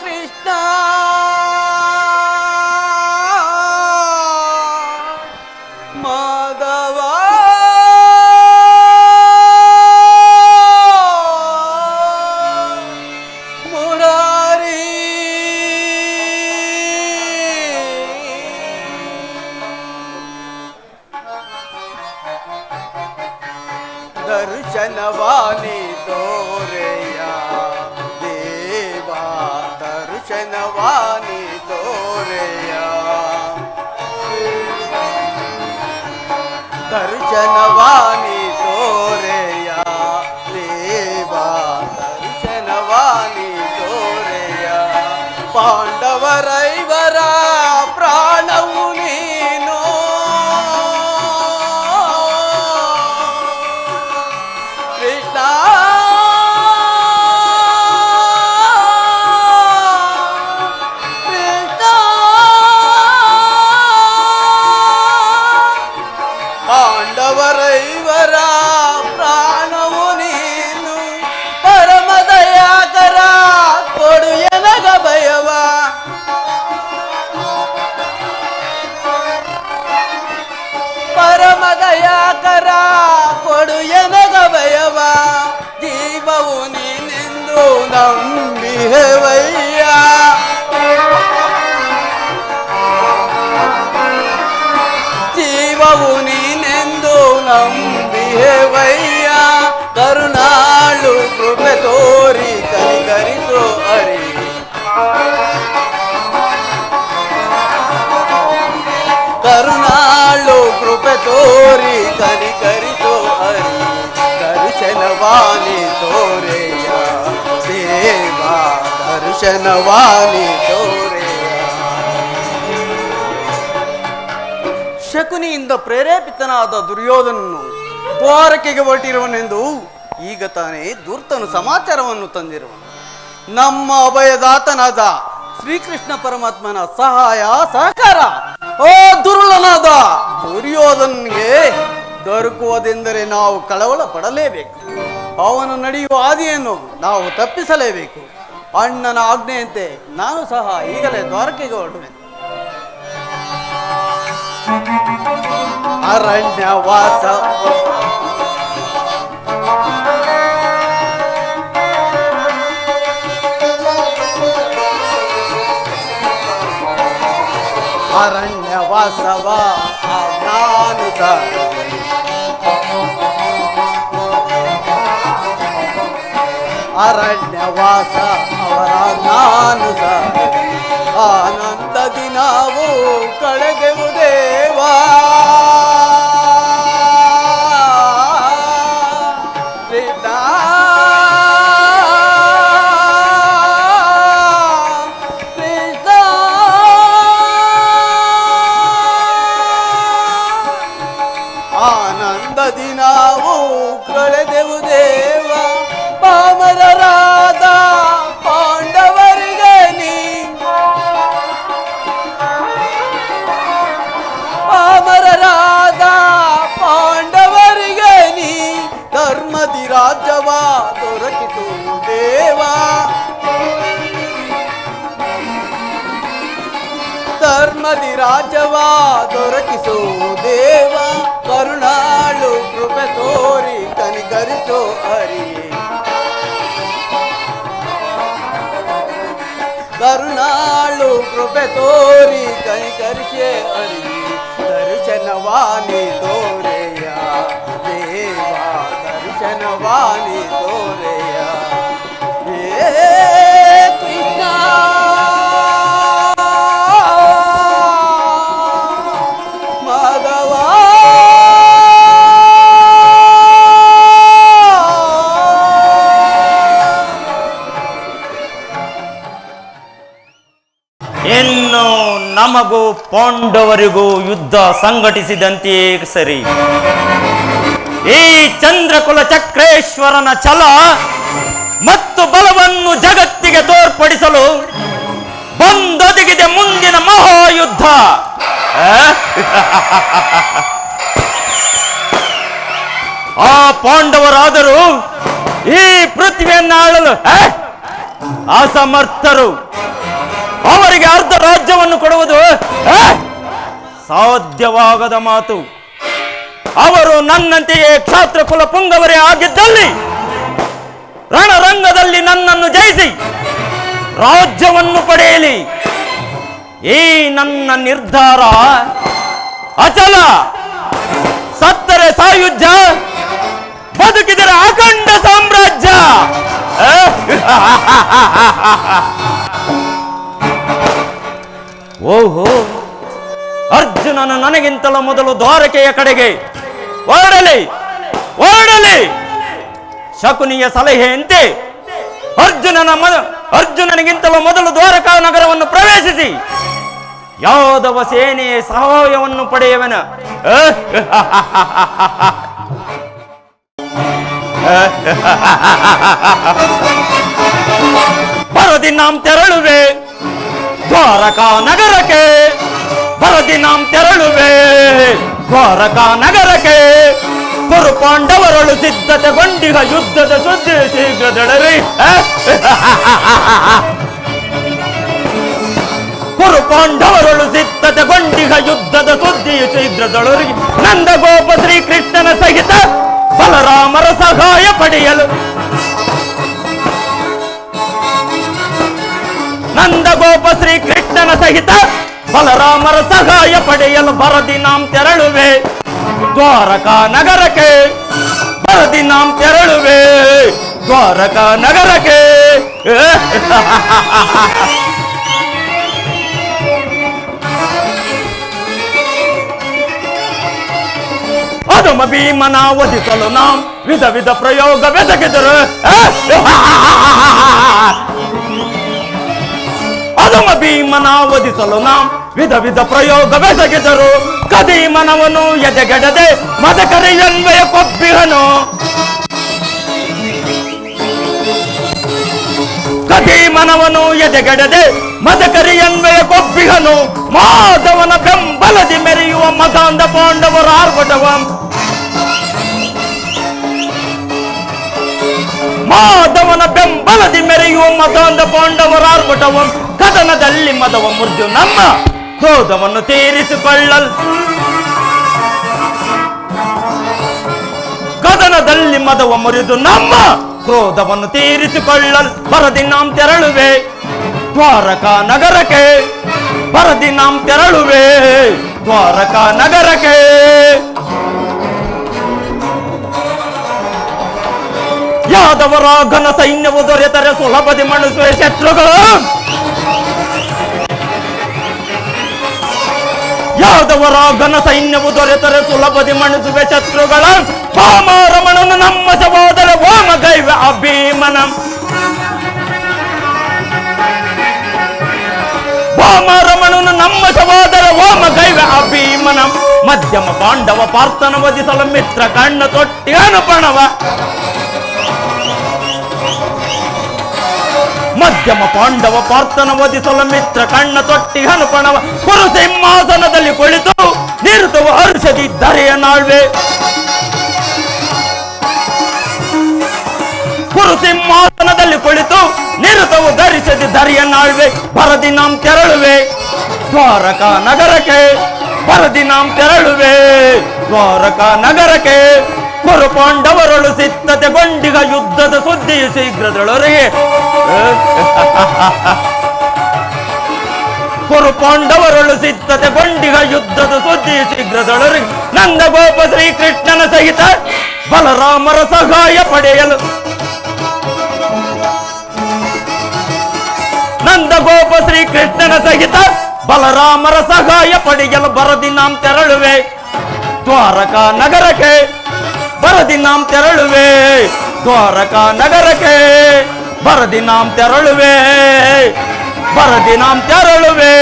ಕೃಷ್ಣ ಮಾಧವ ಮುರಾರಿ ದರ್ಶನವಾನಿ ತೋರೆಯ ದೇವಾ ದರ್ಶನವಾನಿ ತೋರೆಯ ದರ್ಶನವಾನಿ ತೋರೆಯ ದೇವಾ ದರ್ಶನವಾನಿ ತೋರೆಯ ಪಾಂಡವರೈವರ ಪ್ರಾಣವು ನೀನು ಕೃಷ್ಣ ಕೃಷ್ಣ ಪಾಂಡವರೈವರ ಪ್ರಾಣವು ನೀನು ಪರಮದಯಾಕರ ಕೊಡು ಎನಗ ಭಯವ ಪರಮದಯಾಕರ ಕೊಡು ಎನಗ ಭಯವ ಜೀವವು ನೀನೆಂದು ನಂಬಿಹೆವಯ್ಯ ಜೀವವು ನೀನೆಂದು ನಂಬಿಹೆವಯ್ಯ ಕರುಣಾಳು ಕೃಪೆ ತೋರಿ ಕನಿಕರಿಸೋ ಹರಿ ಕರುಣಾಳು ಕೃಪೆ ತೋರಿ ಕನಿಕರಿಸೋ ಹರಿ ದರ್ಶನವಾನಿ ತೋರೆಯ ದೇವಾ ದರ್ಶನವಾನಿ ತೋರೆಯ. ಶಕುನಿಯಿಂದ ಪ್ರೇರೇಪಿತನಾದ ದುರ್ಯೋಧನನು ದ್ವಾರಕೆಗೆ ಹೊರಟಿರುವನೆಂದು ಈಗ ತಾನೇ ಧೂರ್ತನು ಸಮಾಚಾರವನ್ನು ತಂದಿರುವನು. ನಮ್ಮ ಅಭಯದಾತನಾದ ಶ್ರೀಕೃಷ್ಣ ಪರಮಾತ್ಮನ ಸಹಾಯ ಸಹಕಾರ ಓ ದುರ್ಲನಾದ ದುರ್ಯೋಧನಿಗೆ ದೊರಕುವುದೆಂದರೆ ನಾವು ಕಳವಳ ಪಡಲೇಬೇಕು. ಅವನು ನಡೆಯುವ ಹಾದಿಯನ್ನು ನಾವು ತಪ್ಪಿಸಲೇಬೇಕು. ಅಣ್ಣನ ಆಜ್ಞೆಯಂತೆ ನಾನು ಸಹ ಈಗಲೇ ದ್ವಾರಕೆಗೆ ಹೊರಡುವೆ. ಅರಣ್ಯವಾಸ ಅರಣ್ಯವಾಸವ ನಾನು ಅರಣ್ಯವಾಸ ಅವರ ನಾನು ಆನಂದದಿ ನಾವು ಕಳೆದೆವು ದೇವಾ ಆನಂದದಿ ನಾವು ಕಳೆದೆವು ದೇವ ಪಾಮರರಾದ ಪಾಂಡವರಿಗೆ ನೀ ಪಾಮರರಾದ ಪಾಂಡವರಿಗೆ ನೀ ಧರ್ಮದಿ ರಾಜ್ಯವ ದೊರಕಿತು ದೇವ ಧರ್ಮದಿ ರಾಜ್ಯವ ದೊರಕಿಸು ದೇವ ಕರುಣಾಳು ಕೃಪೆ ತೋರಿ ಕನಿಕರಿಸೋ ಹರಿಯೇ ಕರುಣಾಳು ಕೃಪೆ ತೋರಿ ಕನಿಕರಿಸೇ ಹರಿಯೇ ದರ್ಶನವಾನಿ ತೋರೆಯ ದೇವಾ ದರ್ಶನವಾನಿ ತೋರೆಯ ಹೇ ಕೃಷ್ಣ ಮಾಧವ ಇನ್ನು ನಮಗೂ ಪಾಂಡವರಿಗೂ ಯುದ್ಧ ಸಂಘಟಿಸಿದಂತೆಯೇ ಸರಿ. ಈ ಚಂದ್ರಕುಲ ಚಕ್ರೇಶ್ವರನ ಛಲ ಮತ್ತು ಬಲವನ್ನು ಜಗತ್ತಿಗೆ ತೋರ್ಪಡಿಸಲು ಬಂದೊದಗಿದೆ ಮುಂದಿನ ಮಹಾಯುದ್ಧ. ಆ ಪಾಂಡವರಾದರೂ ಈ ಪೃಥ್ವಿಯನ್ನು ಆಳಲು ಅಸಮರ್ಥರು. ಅವರಿಗೆ ಅರ್ಧ ರಾಜ್ಯವನ್ನು ಕೊಡುವುದು ಸಾಧ್ಯವಾಗದ ಮಾತು. ಅವರು ನನ್ನಂತೆಯೇ ಕ್ಷಾತ್ರ ಕುಲ ಪುಂಗವರೇ ಆಗಿದ್ದಲ್ಲಿ ರಣರಂಗದಲ್ಲಿ ನನ್ನನ್ನು ಜಯಿಸಿ ರಾಜ್ಯವನ್ನು ಪಡೆಯಲಿ. ಈ ನನ್ನ ನಿರ್ಧಾರ ಅಚಲ. ಸತ್ತರೆ ಸಾಯುಜ್ಯ, ಬದುಕಿದರೆ ಅಖಂಡ ಸಾಮ್ರಾಜ್ಯ. ಓಹೋ, ಅರ್ಜುನನು ನನಗಿಂತಲೂ ಮೊದಲು ದ್ವಾರಕೆಯ ಕಡೆಗೆ ಹೊರಡಲಿ. ಶಕುನಿಯ ಸಲಹೆಯಂತೆ ಅರ್ಜುನನಿಗಿಂತಲೂ ಮೊದಲು ದ್ವಾರಕಾ ನಗರವನ್ನು ಪ್ರವೇಶಿಸಿ ಯಾದವ ಸೇನೆಯ ಸಹಾಯವನ್ನು ಪಡೆಯುವನ. ಬರದಿ ನಾಂ ತೆರಳುವೆ ದ್ವಾರಕಾ ನಗರಕ್ಕೆ. ಬರದಿ ನಾಂ ತೆರಳುವೆ ದ್ವಾರಕಾ ನಗರಕ್ಕೆ. ಕುರು ಪಾಂಡವರಳು ಸಿದ್ಧತೆಗೊಂಡಿಗ ಯುದ್ಧದ ಸುದ್ದಿ ಶೀಘ್ರದಳರಿ. ಕುರು ಪಾಂಡವರಳು ಸಿದ್ಧತೆಗೊಂಡಿಗ ಯುದ್ಧದ ಸುದ್ದಿ ಶೀಘ್ರದಳರಿ. ನಂದಗೋಪ ಶ್ರೀಕೃಷ್ಣನ ಸಹಿತ ಬಲರಾಮರ ಸಹಾಯ ಪಡೆಯಲು. ನಂದಗೋಪ ಶ್ರೀಕೃಷ್ಣನ ಸಹಿತ ಬಲರಾಮರ ಸಹಾಯ ಪಡೆಯಲು ಬರದಿ ನಾಂ ತೆರಳುವೆ ದ್ವಾರಕಾ ನಗರಕ್ಕೆ. ಬರದಿ ನಾಂ ತೆರಳುವೆ ದ್ವಾರಕಾ ನಗರಕ್ಕೆ. ಅಧಮ ಭೀಮನ ವಧಿಸಲು ನಾಂ ವಿಧ ವಿಧ ಪ್ರಯೋಗ ಬೆದಗಿದರು. ಅಧಮ ಭೀಮನ ವಧಿಸಲು ನಾಂ ವಿಧ ವಿಧ ಪ್ರಯೋಗ ಬೆಸಗಿದರು. ಕದೀಮನವನು ಎದೆಗೆಡದೆ ಮದಕರಿಯನ್ವಯ ಕೊಬ್ಬಿಹನು. ಕದೀಮನವನು ಎದೆಗೆಡದೆ ಮದಕರಿಯನ್ವಯ ಕೊಬ್ಬಿಹನು. ಮಾಧವನ ಬೆಂಬಲದಿ ಮೆರೆಯುವ ಮದಾಂಧ ಪಾಂಡವರ ಆರ್ಭಟವ. ಮಾಧವನ ಬೆಂಬಲದಿ ಮೆರೆಯುವ ಮದಾಂಧ ಪಾಂಡವರ ಆರ್ಭಟವ. ಕದನದಲ್ಲಿ ಮದವ ಮುರಿದು ನಮ್ಮ ಕ್ರೋಧವನ್ನು ತೀರಿಸಿಕೊಳ್ಳಲ್. ಕದನದಲ್ಲಿ ಮದವ ಮುರಿದು ನಮ್ಮ ಕ್ರೋಧವನ್ನು ತೀರಿಸಿಕೊಳ್ಳಲ್ ಬರದಿ ನಾಂ ತೆರಳುವೆ ದ್ವಾರಕಾ ನಗರಕ್ಕೆ. ಬರದಿ ನಾಂ ತೆರಳುವೆ ದ್ವಾರಕಾ ನಗರಕ್ಕೆ. ಯಾದವರ ಘನ ಸೈನ್ಯವು ದೊರೆತರೆ ಸುಲಭದಿ ಮಣಿಸುವ ಶತ್ರುಗಳು. ಯಾದವರ ಘನ ಸೈನ್ಯವು ದೊರೆತರೆ ಸುಲಭದಿ ಮಣಿಸುವ ಶತ್ರುಗಳ. ವಾಮರಮಣನು ನಮ್ಮ ಸಹೋದರ ವಾಮಗೈವ ಅಭೀಮನ. ವಾಮರಮಣನು ನಮ್ಮ ಸಹೋದರ ವಾಮಗೈವ ಅಭೀಮನ. ಮಧ್ಯಮ ಪಾಂಡವ ಪಾರ್ಥನ ವಧಿಸಲು ಮಿತ್ರ ಕಣ್ಣ ತೊಟ್ಟಿ ಅನುಪಣವ. ಮಧ್ಯಮ ಪಾಂಡವ ಪಾರ್ಥನ ವಧಿಸಲು ಮಿತ್ರ ಕಣ್ಣ ತೊಟ್ಟಿ ಅನುಪಣವ. ಕುರು ಸಿಂಹಾಸನದಲ್ಲಿ ಕುಳಿತು ನಿರುತವು ಹರ್ಷದಿ ಧರೆಯ ನಾಳ್ವೆ. ಕುರು ಸಿಂಹಾಸನದಲ್ಲಿ ಕುಳಿತು ನಿರುತವು ಧರಿಸದಿ ಧರೆಯ ನಾಳ್ವೆ. ಬರದಿ ನಾಂ ತೆರಳುವೆ ದ್ವಾರಕಾ ನಗರಕ್ಕೆ. ಬರದಿ ನಾಂ ತೆರಳುವೆ ದ್ವಾರಕಾ ನಗರಕ್ಕೆ. ಕುರು ಪಾಂಡವರಳು ಸಿದ್ಧತೆಗೊಂಡಿಗ ಯುದ್ಧದ ಸುದ್ದಿ ಶೀಘ್ರದೊಳಗೆ. ಕುರು ಪಾಂಡವರಳು ಸಿದ್ಧತೆಗೊಂಡಿಗ ಯುದ್ಧದ ಸುದ್ದಿ ಶೀಘ್ರದೊಳಗೆ. ನಂದಗೋಪ ಶ್ರೀಕೃಷ್ಣನ ಸಹಿತ ಬಲರಾಮರ ಸಹಾಯ ಪಡೆಯಲು. ನಂದಗೋಪ ಶ್ರೀಕೃಷ್ಣನ ಸಹಿತ ಬಲರಾಮರ ಸಹಾಯ ಪಡೆಯಲು ಬರದಿ ನಾಂ ತೆರಳುವೆ ದ್ವಾರಕಾ ನಗರಕ್ಕೆ. ಬರದಿ ನಾಂ ತೆರಳುವೆ ದ್ವಾರಕಾ ನಗರಕ್ಕೆ. ಬರದಿ ನಾಂ ತೆರಳುವೆ ಬರದಿ ನಾಂ ತೆರಳುವೆ.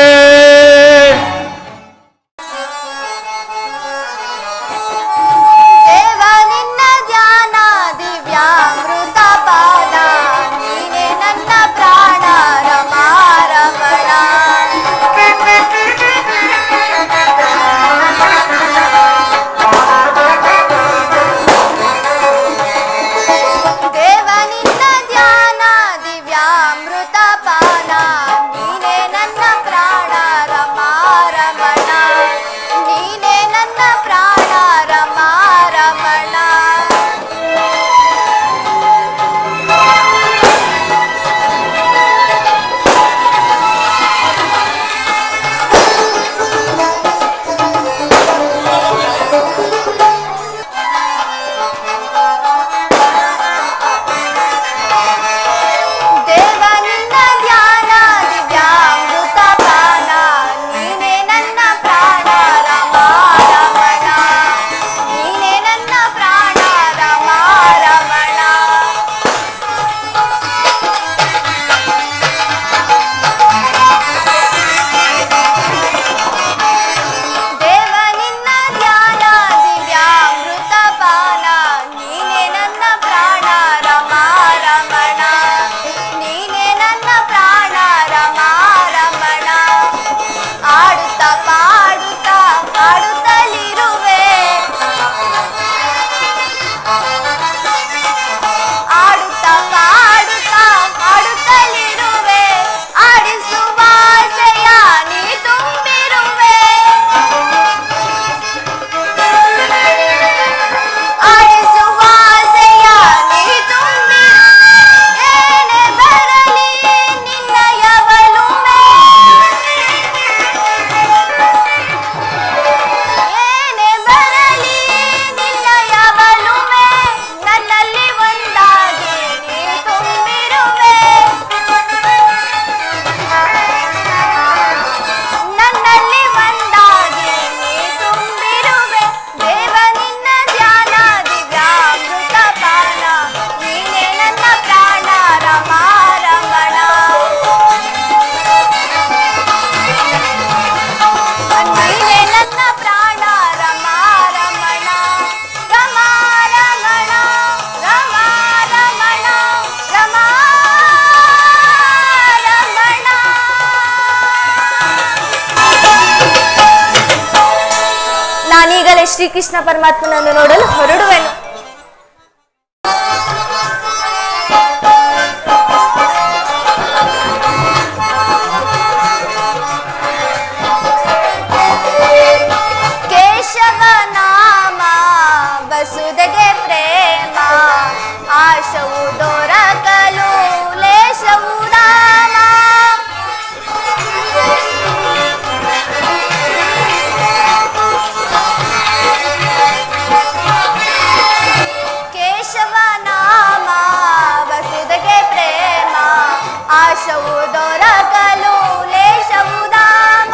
ದೇವ ನಿನ್ನ ಧ್ಯಾನ ದಿವ್ಯಾಮೃತ ಪಾನ. ನೀನೆ ನನ್ನ ಪ್ರಾಣ ರಮಾರಮಣ. ದೇವ ಶ್ರೀಕೃಷ್ಣ ಪರಮಾತ್ಮನನ್ನು ನೋಡಲು ಹೊರಡುವೆನು. ಕೇಶವ ನಾಮ ವಸುದೆಗೆ ಪ್ರೇಮ ಆಶವು ದೊರಕಲು ಲೇಷವು ದಾಮ. ಕೇಶವ ನಾಮ ವಸುದೆಗೆ ಪ್ರೇಮ ಆಶವು ದೊರಕಲು ಲೇಷವು ದಾಮ.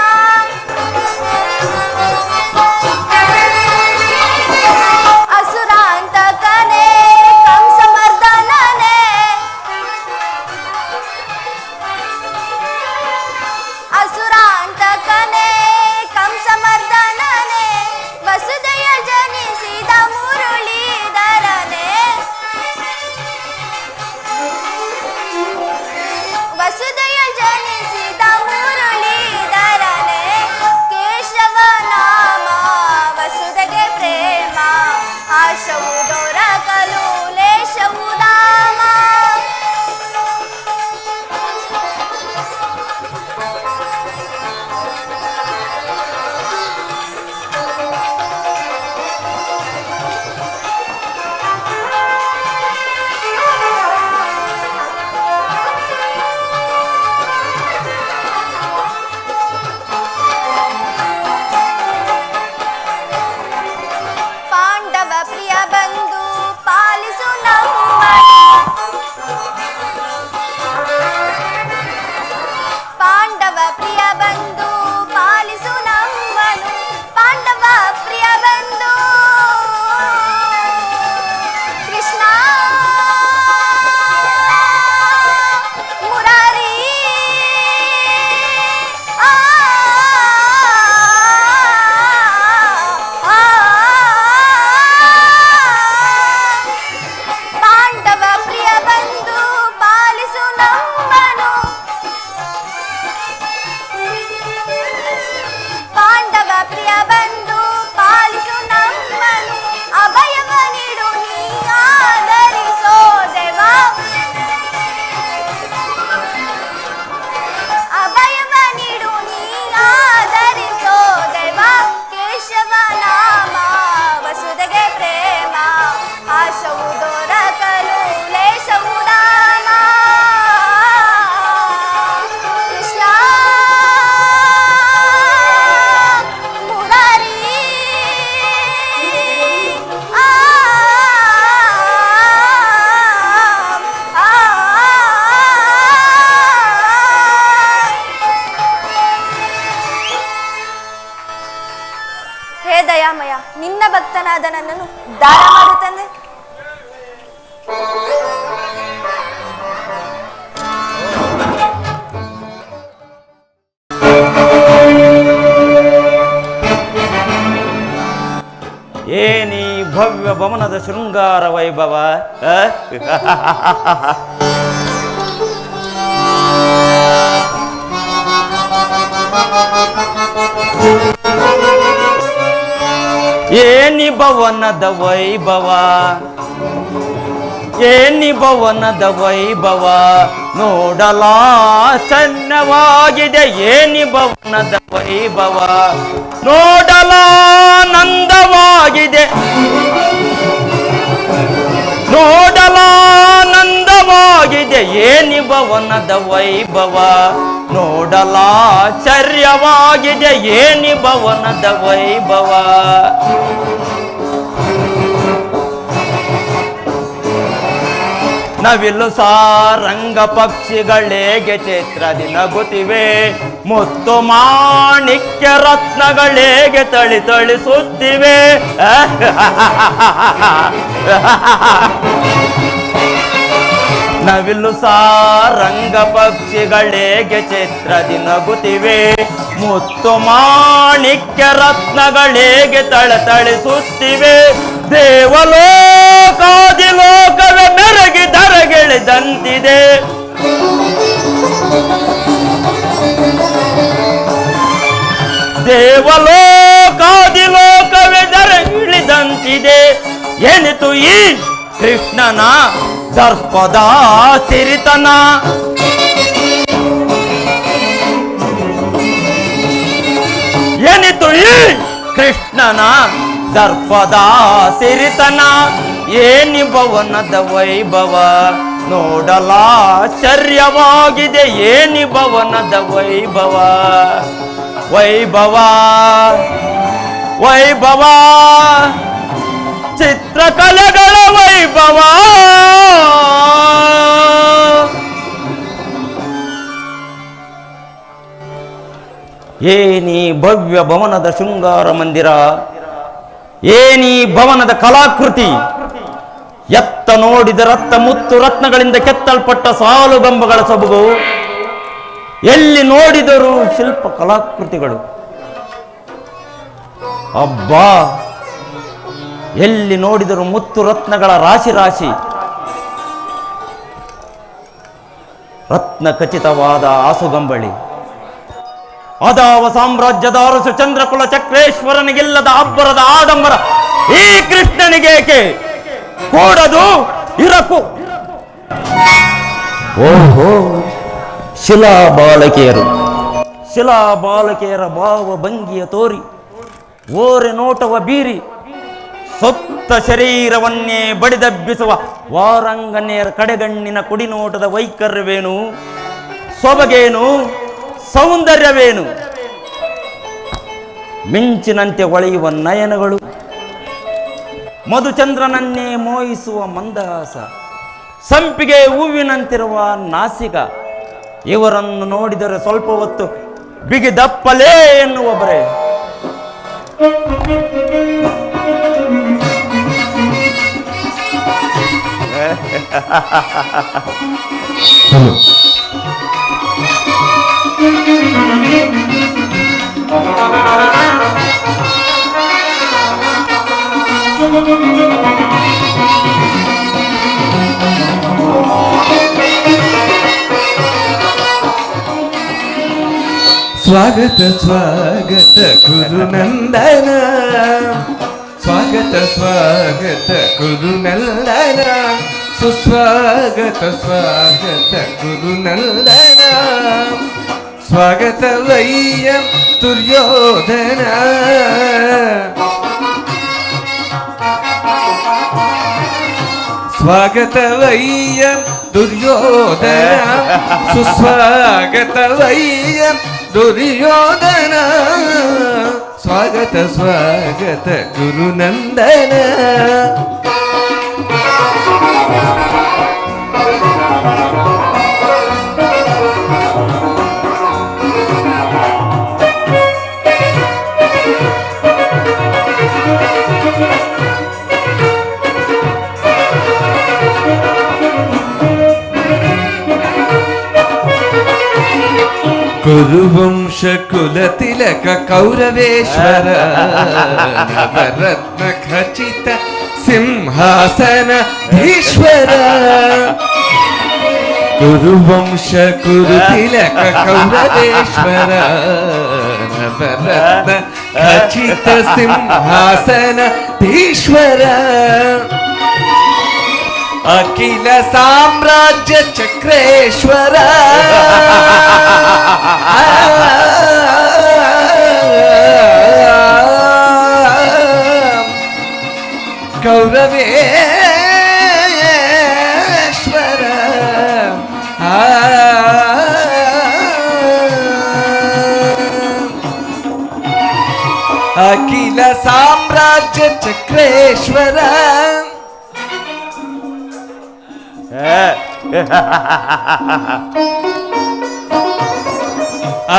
ಅಸುರಾಂತಕನೇ ಕಂಸಮರ್ದನನೇ ಅಸುರಾಂತಕನೇ ಕಂಸಮರ್ದನನೇ ವಸುದೆಯ ಜನಿಸಿದ ಮುರುಳೀಧರನೇ ವಸುದೆಯ ಜನಿಸಿದ ಮುರುಳೀಧರನೇ ಕೇಶವ ನಾಮ ವಸುದೆಗೆ ಪ್ರೇಮ ಆಶವು ದೊರಕಲು ಲೇಷವು ದಾಮ. ಪಾಂಡವ ಪ್ರಿಯ ಬಂಧು ಪಾಲಿಸು ನಮ್ಮನು. ಪಾಂಡವ ಪ್ರಿಯ ಬಂಧು ಪಾಲಿಸು ನಮ್ಮನು. ಪಾಂಡವ ಪ್ರಿಯ ಬಂಧು ಕೃಷ್ಣ ಮುರಾರಿ ಆ ಪಾಂಡವ ಪ್ರಿಯ ಬಂಧು ಪಾಲಿಸು ನಮ್ಮನು. ಪಾಂಡವ ಪ್ರಿಯ ಬಂಧು ಪಾಲಿಸು ನಮ್ಮನು. ಅಭಯವ ನೀಡು ನೀ ಆದರಿಸೋ ದೇವ. ಅಭಯವ ನೀಡು ನೀ ಆದರಿಸೋ ದೇವ. ಕೇಶವ ನಾಮ ವಸುದೆಗೆ ಪ್ರೇಮ ಆಶವು ದೊರಕಲು ಲೇಷವು ದಾಮ. ಕೃಷ್ಣ ಮುರಾರಿ ಆ ಹೇ ದಯಾಮಯ, ನಿನ್ನ ಭಕ್ತನಾದ ನನ್ನನ್ನು ದಾನ ಮಾಡು ತಂದೆ. ಏನಿ ಭವ್ಯ ಭವನದ ಶೃಂಗಾರ ವೈಭವ. ಏನಿ ಭವನದ ವೈಭವ, ಏನಿ ಭವನದ ವೈಭವ ನೋಡಲಾ ಚನ್ನವಾಗಿದೆ. ಏನಿ ಭವನದ ವೈಭವ ನೋಡಲಾ ನಂದವಾಗಿದೆ. ನೋಡಲಾನಂದವಾಗಿದೆ ಏನಿ ಭವನದ ವೈಭವ. ನೋಡಲಾಶ್ಚರ್ಯವಾಗಿದೆ ಏನಿ ಭವನದ ವೈಭವ. ನವಿಲು ಸಾರಂಗ ಪಕ್ಷಿಗಳೇಗೆ ಚಿತ್ರದಿ ನಗುತ್ತಿವೆ. ಮುತ್ತು ಮಾಣಿಕ್ಯ ರತ್ನಗಳೇಗೆ ತಳಿ ತಳಿಸುತ್ತಿವೆ. ನವಿಲು ಸಾರಂಗ ಪಕ್ಷಿಗಳೇಗೆ ಚಿತ್ರದಿ ನಗುತ್ತಿವೆ. ಮುತ್ತು ಮಾಣಿಕ್ಯ ರತ್ನಗಳೇಗೆ ತಳತಳಿಸುತ್ತಿವೆ. ದೇವಲೋಕಾದಿ ಲೋಕವೇ ಮೆರಗಿ ಧರಗಿಳಿದಂತಿದೆ. ದೇವಲೋಕಾದಿ ಲೋಕವೇ ಧರೆ ಏನಿತು ಈ ಕೃಷ್ಣನ ದರ್ಪದ ಸಿರಿತನ. ಏನಿತು ಈ ಕೃಷ್ಣನ ದರ್ಪದ ಸಿರಿತನ. ಏನಿ ಭವನದ ವೈಭವ ನೋಡಲಾಶ್ಚರ್ಯವಾಗಿದೆ. ಏನಿ ಭವನದ ವೈಭವ ವೈಭವ ವೈಭವ ಚಿತ್ರಕಲೆಗಳ ವೈಭವ. ಏನಿ ಭವ್ಯ ಭವನದ ಶೃಂಗಾರ ಮಂದಿರ, ಏನಿ ಭವನದ ಕಲಾಕೃತಿ. ಎತ್ತ ನೋಡಿದ ರಕ್ತ ಮುತ್ತು ರತ್ನಗಳಿಂದ ಕೆತ್ತಲ್ಪಟ್ಟ ಸಾಲುಗಂಬಗಳ ಸೊಬಗು. ಎಲ್ಲಿ ನೋಡಿದರೂ ಶಿಲ್ಪ ಕಲಾಕೃತಿಗಳು. ಅಬ್ಬಾ, ಎಲ್ಲಿ ನೋಡಿದರೂ ಮುತ್ತು ರತ್ನಗಳ ರಾಶಿ ರಾಶಿ. ರತ್ನ ಖಚಿತವಾದ ಆಸುಗಂಬಳಿ. ಅದಾವ ಸಾಮ್ರಾಜ್ಯದ ಅರಸು ಚಂದ್ರಕುಲ ಚಕ್ರೇಶ್ವರನಿಗಿಲ್ಲದ ಅಬ್ಬರದ ಆಡಂಬರ ಈ ಕೃಷ್ಣನಿಗೇಕೆ ಕೂಡದು ಇರಕು. ಓಹೋ, ಶಿಲಾಬಾಲಕಿಯರು. ಶಿಲಾಬಾಲಕಿಯರ ಭಾವ ಭಂಗಿಯ ತೋರಿ ಓರೆ ನೋಟವ ಬೀರಿ ಸೊತ್ತ ಶರೀರವನ್ನೇ ಬಡಿದಬ್ಬಿಸುವ ವಾರಂಗನೆಯರ ಕಡೆಗಣ್ಣಿನ ಕುಡಿನೋಟದ ವೈಕರ್ಯವೇನು, ಸೊಬಗೇನು, ಸೌಂದರ್ಯವೇನು. ಮಿಂಚಿನಂತೆ ಹೊಳೆಯುವ ನಯನಗಳು, ಮಧುಚಂದ್ರನನ್ನೇ ಮೋಹಿಸುವ ಮಂದಹಾಸ, ಸಂಪಿಗೆ ಹೂವಿನಂತಿರುವ ನಾಸಿಕ. ಇವರನ್ನು ನೋಡಿದರೆ ಸ್ವಲ್ಪ ಹೊತ್ತು ಬಿಗಿದಪ್ಪಲೇ ಎನ್ನುವೊಬ್ಬರೇ. ಸ್ವಾಗತ ಸ್ವಾಗತ ಗುರುನಂದನ, ಸ್ವಾಗತ ಸ್ವಾಗತ ಗುರುನಂದನ, ಸುಸ್ವಾಗತ ಸ್ವಾಗತ ಗುರುನಂದನ. ಸ್ವಾಗತವಯ್ಯ ದುರ್ಯೋಧನ, ಸ್ವಾಗತವಯ್ಯ ದುರ್ಯೋಧನ, ಸುಸ್ವಾಗತವಯ್ಯ ದುರ್ಯೋಧನ. ಸ್ವಾಗತ ಸ್ವಾಗತ ಗುರುನಂದನ. ಕುರುವಂಶ ಕುಲ ತಿಲಕ ಕೌರವೇಶ್ವರ, ನವರತ್ನ ಖಚಿತ ಸಿಂಹಾಸನ ಧೀಶ್ವರ. ಕುರುವಂಶ ಕುರು ತಿಲಕ ಕೌರವೇಶ್ವರ, ನವರತ್ನ ಖಚಿತ ಸಿಂಹಾಸನ ಧೀಶ್ವರ. ಅಖಿಲ ಸಾಮ್ರಾಜ್ಯ ಚಕ್ರೇಶ್ವರ, ಕೌರವೇಶ್ವರ. ಅಖಿಲ ಸಾಮ್ರಾಜ್ಯ ಚಕ್ರೇಶ್ವರ.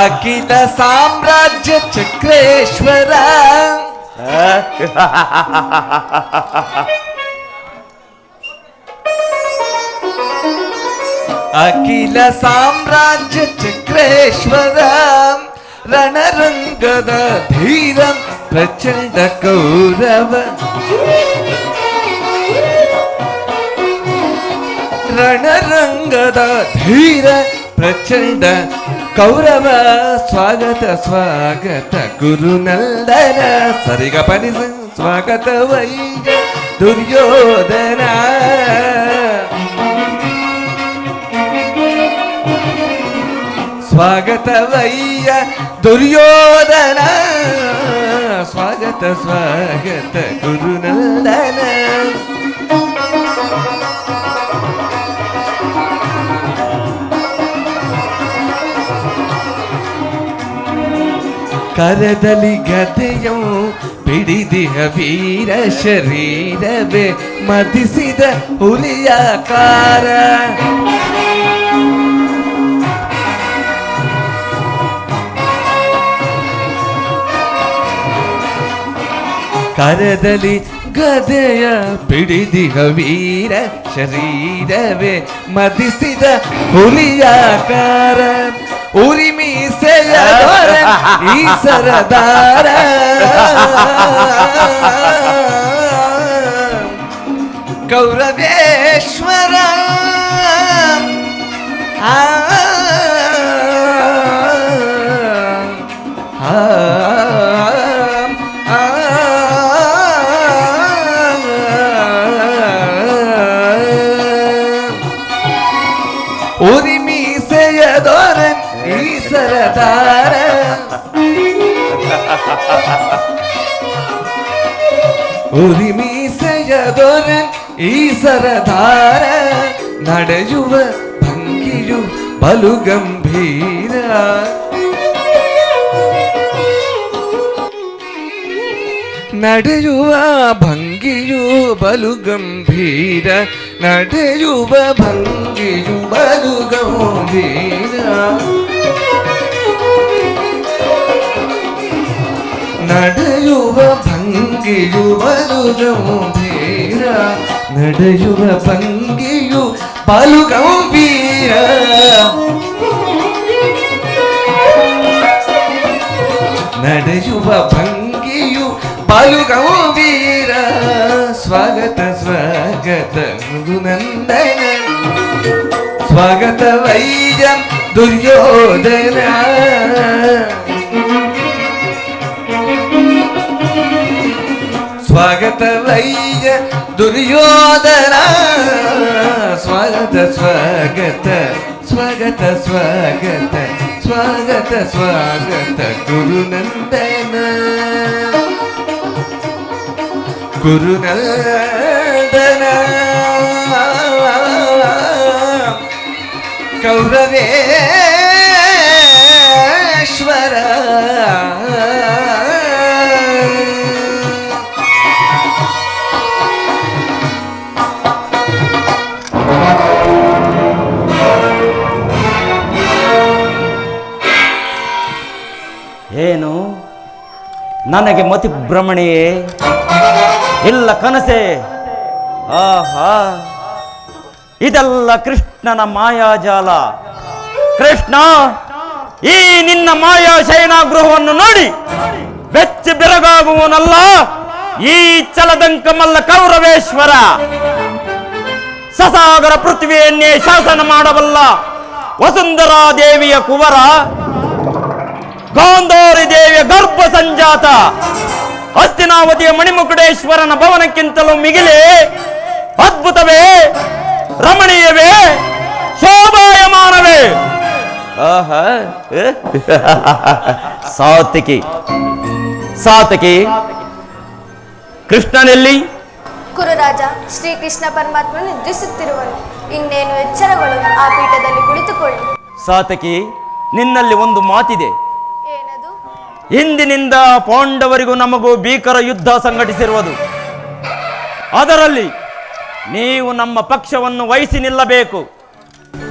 ಅಖಿಲ ಸಾಮ್ರಾಜ್ಯ ಚಕ್ರೇಶ್ವರ. ಅಖಿಲ ಸಾಮ್ರಾಜ್ಯ ಚಕ್ರೇಶ್ವರ. ರಣರಂಗದ ಧೀರ ಪ್ರಚಂಡ ಕೌರವ, ರಣರಂಗದ ಧೀರ ಪ್ರಚಂಡ ಕೌರವ. ಸ್ವಾಗತ ಸ್ವಾಗತ ಗುರುನಂದನ. ಸರಿಗ ಪನಿಸ ಸ್ವಾಗತವಯ್ಯ ದುರ್ಯೋಧನ ಸ್ವಾಗತವಯ್ಯ ದುರ್ಯೋಧನ ಸ್ವಾಗತ ಸ್ವಾಗತ ಗುರುನಂದನ ಕರದಲ್ಲಿ ಗದೆಯೋ ಪಿಡಿದಿಹ ವೀರ ಶರೀರವೇ ಮದಿಸಿದ ಹುಲಿಯಾಕಾರ ಕರದಲ್ಲಿ ಗದೆಯ ಪಿಡಿದಿಹ ವೀರ ಶರೀರವೇ ಮದಿಸಿದ ಹುಲಿಯಾಕಾರ ಉರಿ ಮೀಸೆಯ ಈ ಸರದಾರ ಕೌರವೇಶ್ವರ ಉರಿ ಮೀಸೆಯ ದೊರೆ ಈ ಸರದಾರ ಉರಿ ಮೀಸೆಯ ದೊರೆ ಈ ಸರದಾರ ನಡೆಯುವ ಭಂಗಿಯು ಬಲು ಗಂಭೀರ ನಡೆಯುವ ಭಂಗಿಯು ಬಲು ಗಂಭೀರ ನಡೆಯುವ ಭಂಗಿಯು ಬಲು ಗಂಭೀರ ನಡೆಯುವ ಭಂಗಿಯು ಬಲು ಗಂಭೀರ ನಡೆಯುವ ಭಂಗಿಯು ಬಲು ಗಂಭೀರ ನಡೆಯುವ ಭಂಗಿಯು ಬಲು ಗಂಭೀರ ಸ್ವಾಗತ ಸ್ವಾಗತ ಗುರುನಂದನ ಸ್ವಾಗತ ವೈಯ ದುರ್ಯೋಧನ ಸ್ವಾಗತ ವೈಯ ದುರ್ಯೋಧನ ಸ್ವಾಗತ ಸ್ವಾಗತ ಸ್ವಾಗತ ಸ್ವಾಗತ ಸ್ವಾಗತ ಸ್ವಾಗತ ಗುರುನಂದನ ಗುರುನಂದನ ಕೌರವೇಶ್ವರ ಏನು ನನಗೆ ಮತಿ ಭ್ರಮಣೆಯೇ ಇಲ್ಲ ಕನಸೆ ಆಹಾ ಇದೆಲ್ಲ ಕೃಷ್ಣನ ಮಾಯಾಜಾಲ ಕೃಷ್ಣ ಈ ನಿನ್ನ ಮಾಯಾ ಶಯನಾಗೃಹವನ್ನು ನೋಡಿ ಬೆಚ್ಚಿ ಬೆರಗಾಗುವನಲ್ಲ ಈ ಚಲದಂಕ ಮಲ್ಲ ಕೌರವೇಶ್ವರ ಸಸಾಗರ ಪೃಥ್ವಿಯನ್ನೇ ಶಾಸನ ಮಾಡಬಲ್ಲ ವಸುಂಧರಾ ದೇವಿಯ ಕುವರ ಗಾಂಧಾರಿ ದೇವಿಯ ಗರ್ಭ ಸಂಜಾತ ಹಸ್ತಿನಾವತಿಯ ಮಣಿಮುಕುಟೇಶ್ವರನ ಭವನಕ್ಕಿಂತಲೂ ಮಿಗಿಲೆ ಅದ್ಭುತವೇ ರಮಣೀಯವೇ ಶೋಭಾಯಮಾನವೇ ಆಹಾ ಸಾತ್ವಿಕಿ ಸಾತ್ವಿಕಿ ಕೃಷ್ಣನೆಲ್ಲಿ ಕುರುರಾಜ ಶ್ರೀಕೃಷ್ಣ ಪರಮಾತ್ಮನು ನಿದ್ರಿಸುತ್ತಿರುವನು ಇನ್ನೇನು ಎಚ್ಚರಗಳು ಆ ಪೀಠದಲ್ಲಿ ಕುಳಿತುಕೊಳ್ಳಿ ಸಾತ್ವಿಕಿ ನಿನ್ನಲ್ಲಿ ಒಂದು ಮಾತಿದೆ ಏನದು ಇಂದಿನಿಂದ ಪಾಂಡವರಿಗೂ ನಮಗೂ ಭೀಕರ ಯುದ್ಧ ಸಂಘಟಿಸಿರುವುದು ಅದರಲ್ಲಿ ನೀವು ನಮ್ಮ ಪಕ್ಷವನ್ನು ವಹಿಸಿ ನಿಲ್ಲಬೇಕು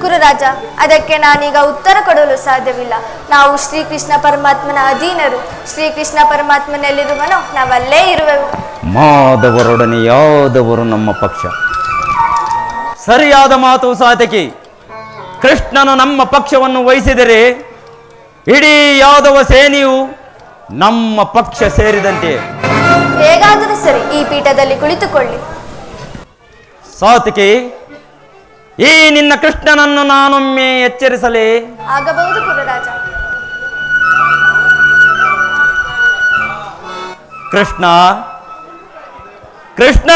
ಕುರುರಾಜ ಅದಕ್ಕೆ ನಾನೀಗ ಉತ್ತರ ಕೊಡಲು ಸಾಧ್ಯವಿಲ್ಲ ನಾವು ಶ್ರೀಕೃಷ್ಣ ಪರಮಾತ್ಮನ ಅಧೀನರು ಶ್ರೀಕೃಷ್ಣ ಪರಮಾತ್ಮನಲ್ಲಿರುವನೋ ನಾವಲ್ಲೇ ಇರುವೆವು ಮಾಧವರೊಡನೆ ಯಾದವರು ನಮ್ಮ ಪಕ್ಷ ಸರಿಯಾದ ಮಾತು ಸಾತಕಿ ಕೃಷ್ಣನು ನಮ್ಮ ಪಕ್ಷವನ್ನು ವಹಿಸಿದರೆ ಇಡೀ ಯಾದವ ಸೇನೆಯು ನಮ್ಮ ಪಕ್ಷ ಸೇರಿದಂತೆ ಹೇಗಾದರೂ ಸರಿ ಈ ಪೀಠದಲ್ಲಿ ಕುಳಿತುಕೊಳ್ಳಿ ಸಾತಕಿ ಈ ನಿನ್ನ ಕೃಷ್ಣನನ್ನು ನಾನೊಮ್ಮೆ ಎಚ್ಚರಿಸಲೇ ಆಗಬಹುದು ಕುರುರಾಜ ಕೃಷ್ಣ ಕೃಷ್ಣ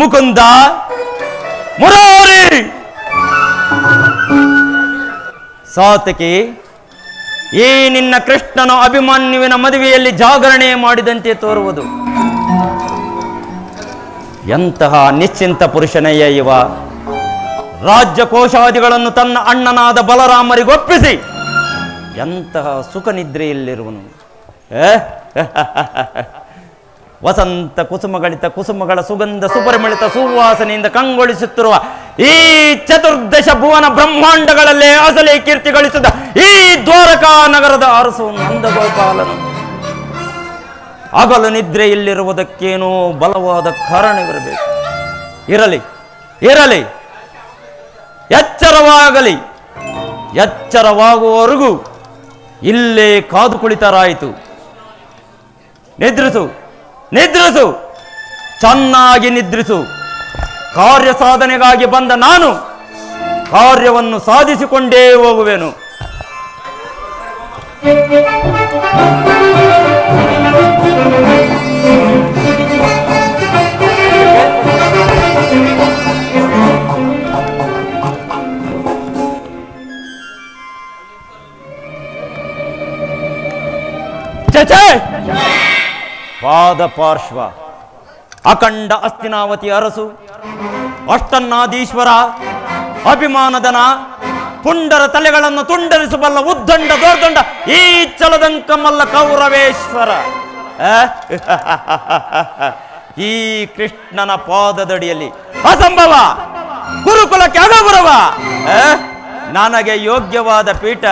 ಮುಕುಂದ, ಮುರಾರಿ, ಸಾತಕಿ, ಈ ನಿನ್ನ ಕೃಷ್ಣನು ಅಭಿಮನ್ಯುವಿನ ಮದುವೆಯಲ್ಲಿ ಜಾಗರಣೆ ಮಾಡಿದಂತೆ ತೋರುವುದು. ಎಂತಹ ನಿಶ್ಚಿಂತ ಪುರುಷನಯ್ಯ ಇವ. ರಾಜ್ಯ ಕೋಶಾದಿಗಳನ್ನು ತನ್ನ ಅಣ್ಣನಾದ ಬಲರಾಮರಿಗೊಪ್ಪಿಸಿ ಎಂತಹ ಸುಖ ನಿದ್ರೆಯಲ್ಲಿರುವನು. ವಸಂತ ಕುಸುಮಗಳಿತ ಕುಸುಮಗಳ ಸುಗಂಧ ಸುಪರಿಮಳಿತ ಸುವಾಸನೆಯಿಂದ ಕಂಗೊಳಿಸುತ್ತಿರುವ ಈ ಚತುರ್ದಶ ಭುವನ ಬ್ರಹ್ಮಾಂಡಗಳಲ್ಲೇ ಅಸಲಿ ಕೀರ್ತಿ ಗಳಿಸಿದ ಈ ದ್ವಾರಕಾ ನಗರದ ಅರಸು ನಂದಗೋಪಾಲನು ಹಗಲು ನಿದ್ರೆಯಲ್ಲಿರುವುದಕ್ಕೇನೋ ಬಲವಾದ ಕಾರಣವಿರಬೇಕು. ಇರಲಿ ಇರಲಿ, ಎಚ್ಚರವಾಗಲಿ. ಎಚ್ಚರವಾಗುವವರೆಗೂ ಇಲ್ಲೇ ಕಾದು ಕುಳಿತರಾಯಿತು. ನಿದ್ರಿಸು, ನಿದ್ರಿಸು, ಚೆನ್ನಾಗಿ ನಿದ್ರಿಸು. ಕಾರ್ಯ ಸಾಧನೆಗಾಗಿ ಬಂದ ನಾನು ಕಾರ್ಯವನ್ನು ಸಾಧಿಸಿಕೊಂಡೇ ಹೋಗುವೆನು. ಪಾದ ಪಾರ್ಶ್ವ ಅಖಂಡ ಹಸ್ತಿನಾವತಿ ಅರಸು, ಅಷ್ಟನ್ನಾದೀಶ್ವರ, ಅಭಿಮಾನದನ, ಪುಂಡರ ತಲೆಗಳನ್ನು ತುಂಡರಿಸಬಲ್ಲ ಉದ್ದಂಡ ದೋರ್ದಂಡ ಈ ಚಲದಂಕಮಲ್ಲ ಕೌರವೇಶ್ವರ ಈ ಕೃಷ್ಣನ ಪಾದದಡಿಯಲ್ಲಿ ಅಸಂಭವ, ಗುರುಕುಲಕ್ಕೆ ಅಗೌರವ. ನನಗೆ ಯೋಗ್ಯವಾದ ಪೀಠ.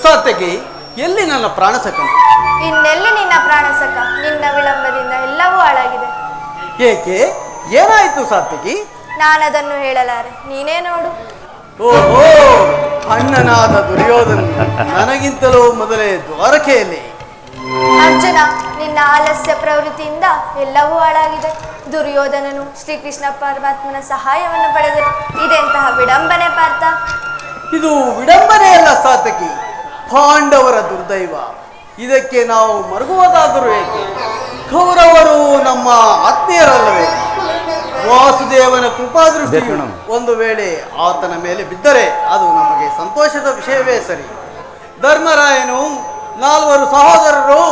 ಸಾತ್ಯಕಿ, ಎಲ್ಲಿ ನನ್ನ ಪ್ರಾಣಸಕ? ಇನ್ನೆಲ್ಲಿ ನಿನ್ನ ಪ್ರಾಣಸಕ? ನಿನ್ನ ವಿಳಂಬದಿಂದ ಎಲ್ಲವೂ ಹಾಳಾಗಿದೆ. ಏಕೆ? ಏನಾಯಿತು ಸಾತ್ಯಕಿ? ನಾನದನ್ನು ಹೇಳಲಾರೆ, ನೀನೇ ನೋಡು. ಓಹೋ, ಅಣ್ಣನಾದ ದುರ್ಯೋಧನ ನನಗಿಂತಲೂ ಮೊದಲೇ ದ್ವಾರಕೆಯಲ್ಲಿ. ಅರ್ಜುನ, ನಿನ್ನ ಆಲಸ್ಯ ಪ್ರವೃತ್ತಿಯಿಂದ ಎಲ್ಲವೂ ಹಾಳಾಗಿದೆ. ದುರ್ಯೋಧನನು ಶ್ರೀಕೃಷ್ಣ ಪರಮಾತ್ಮನ ಸಹಾಯವನ್ನು ಪಡೆದರು. ಇದೆಂತಹ ವಿಡಂಬನೆ ಪಾರ್ಥ? ಇದು ವಿಡಂಬನೆಯಲ್ಲ ಸಾತ್ಯಕಿ, ಪಾಂಡವರ ದುರ್ದೈವ. ಇದಕ್ಕೆ ನಾವು ಮರುಗುವುದಾದರೂ ಏಕೆ? ಕೌರವರು ನಮ್ಮ ಆತ್ಮೀಯರಲ್ಲವೇ? ವಾಸುದೇವನ ಕೃಪಾದೃಷ್ಟಿ ಒಂದು ವೇಳೆ ಆತನ ಮೇಲೆ ಬಿದ್ದರೆ ಅದು ನಮಗೆ ಸಂತೋಷದ ವಿಷಯವೇ ಸರಿ. ಧರ್ಮರಾಯನು 4 ಸಹೋದರರು